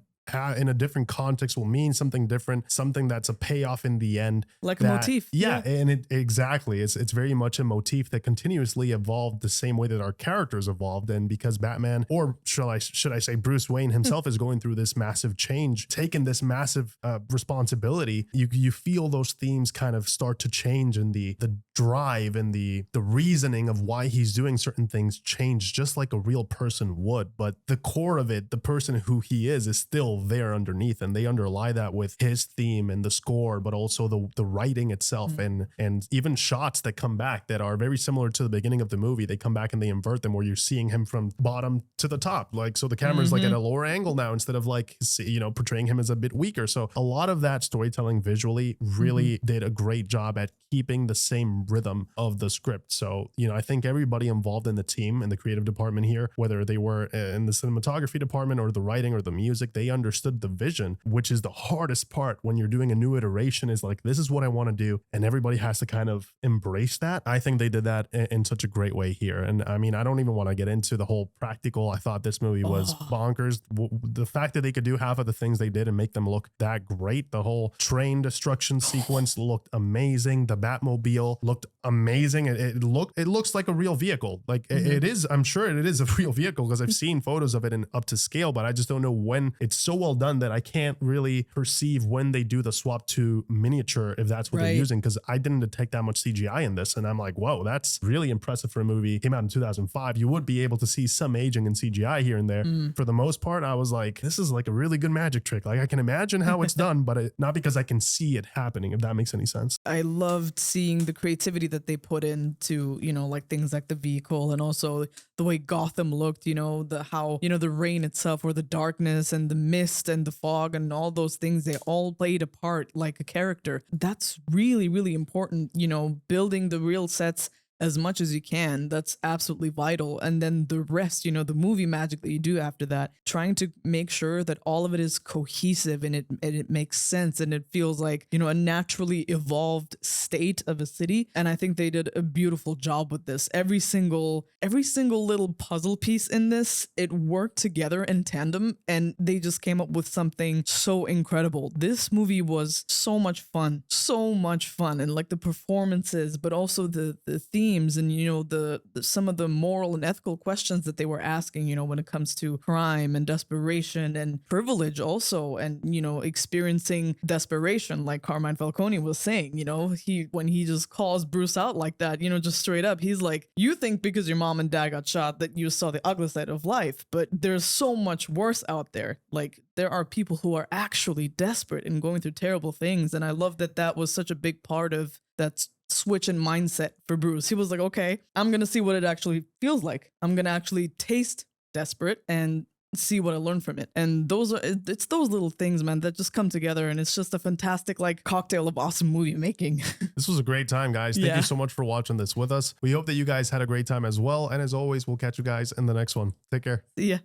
in a different context will mean something different, something that's a payoff in the end, like a motif. Yeah, and it exactly, it's very much a motif that continuously evolved the same way that our characters evolved. And because Batman, or should I say Bruce Wayne himself, is going through this massive change, taking this massive responsibility, you feel those themes kind of start to change, and the drive and the reasoning of why he's doing certain things change, just like a real person would. But the core of it, the person who he is still there underneath, and they underlie that with his theme and the score, but also the writing itself, and even shots that come back that are very similar to the beginning of the movie. They come back and they invert them, where you're seeing him from bottom to the top, like, so the camera's like at a lower angle now, instead of like, you know, portraying him as a bit weaker. So a lot of that storytelling visually really did a great job at keeping the same rhythm of the script. So, you know, I think everybody involved in the team, in the creative department here, whether they were in the cinematography department or the writing or the music, they understood the vision, which is the hardest part when you're doing a new iteration, is like, this is what I want to do, and everybody has to kind of embrace that. I think they did that in such a great way here. And I mean, I don't even want to get into the whole practical. I thought this movie was bonkers. The fact that they could do half of the things they did and make them look that great. The whole train destruction sequence looked amazing. The Batmobile looked amazing. It looks like a real vehicle. Like it is, I'm sure it is a real vehicle, because I've seen photos of it in up to scale, but I just don't know when. It's so well done that I can't really perceive when they do the swap to miniature, if that's what they're using, because I didn't detect that much CGI in this. And I'm like, whoa, that's really impressive for a movie. Came out in 2005. You would be able to see some aging in CGI here and there. For the most part, I was like, this is like a really good magic trick. Like, I can imagine how it's done, but not because I can see it happening, if that makes any sense. I loved seeing the creativity that they put into, you know, like things like the vehicle, and also the way Gotham looked, you know, how, you know, the rain itself, or the darkness and the mist and the fog and all those things, they all played a part like a character. That's really, really important, you know, building the real sets as much as you can. That's absolutely vital. And then the rest, you know, the movie magic that you do after that, trying to make sure that all of it is cohesive and it makes sense, and it feels like, you know, a naturally evolved state of a city. And I think they did a beautiful job with this. Every single little puzzle piece in this, it worked together in tandem, and they just came up with something so incredible. This movie was so much fun, and like the performances, but also the themes, and, you know, the some of the moral and ethical questions that they were asking, you know, when it comes to crime and desperation and privilege also, and, you know, experiencing desperation, like Carmine Falcone was saying, you know, when he just calls Bruce out like that, you know, just straight up, he's like, you think because your mom and dad got shot that you saw the ugly side of life, but there's so much worse out there. Like, there are people who are actually desperate and going through terrible things. And I love that that was such a big part of that switch in mindset for Bruce. He was like, okay, I'm going to see what it actually feels like. I'm going to actually taste desperate and see what I learned from it. And it's those little things, man, that just come together, and it's just a fantastic like cocktail of awesome movie making. This was a great time, guys. Thank you so much for watching this with us. We hope that you guys had a great time as well. And as always, we'll catch you guys in the next one. Take care. See ya.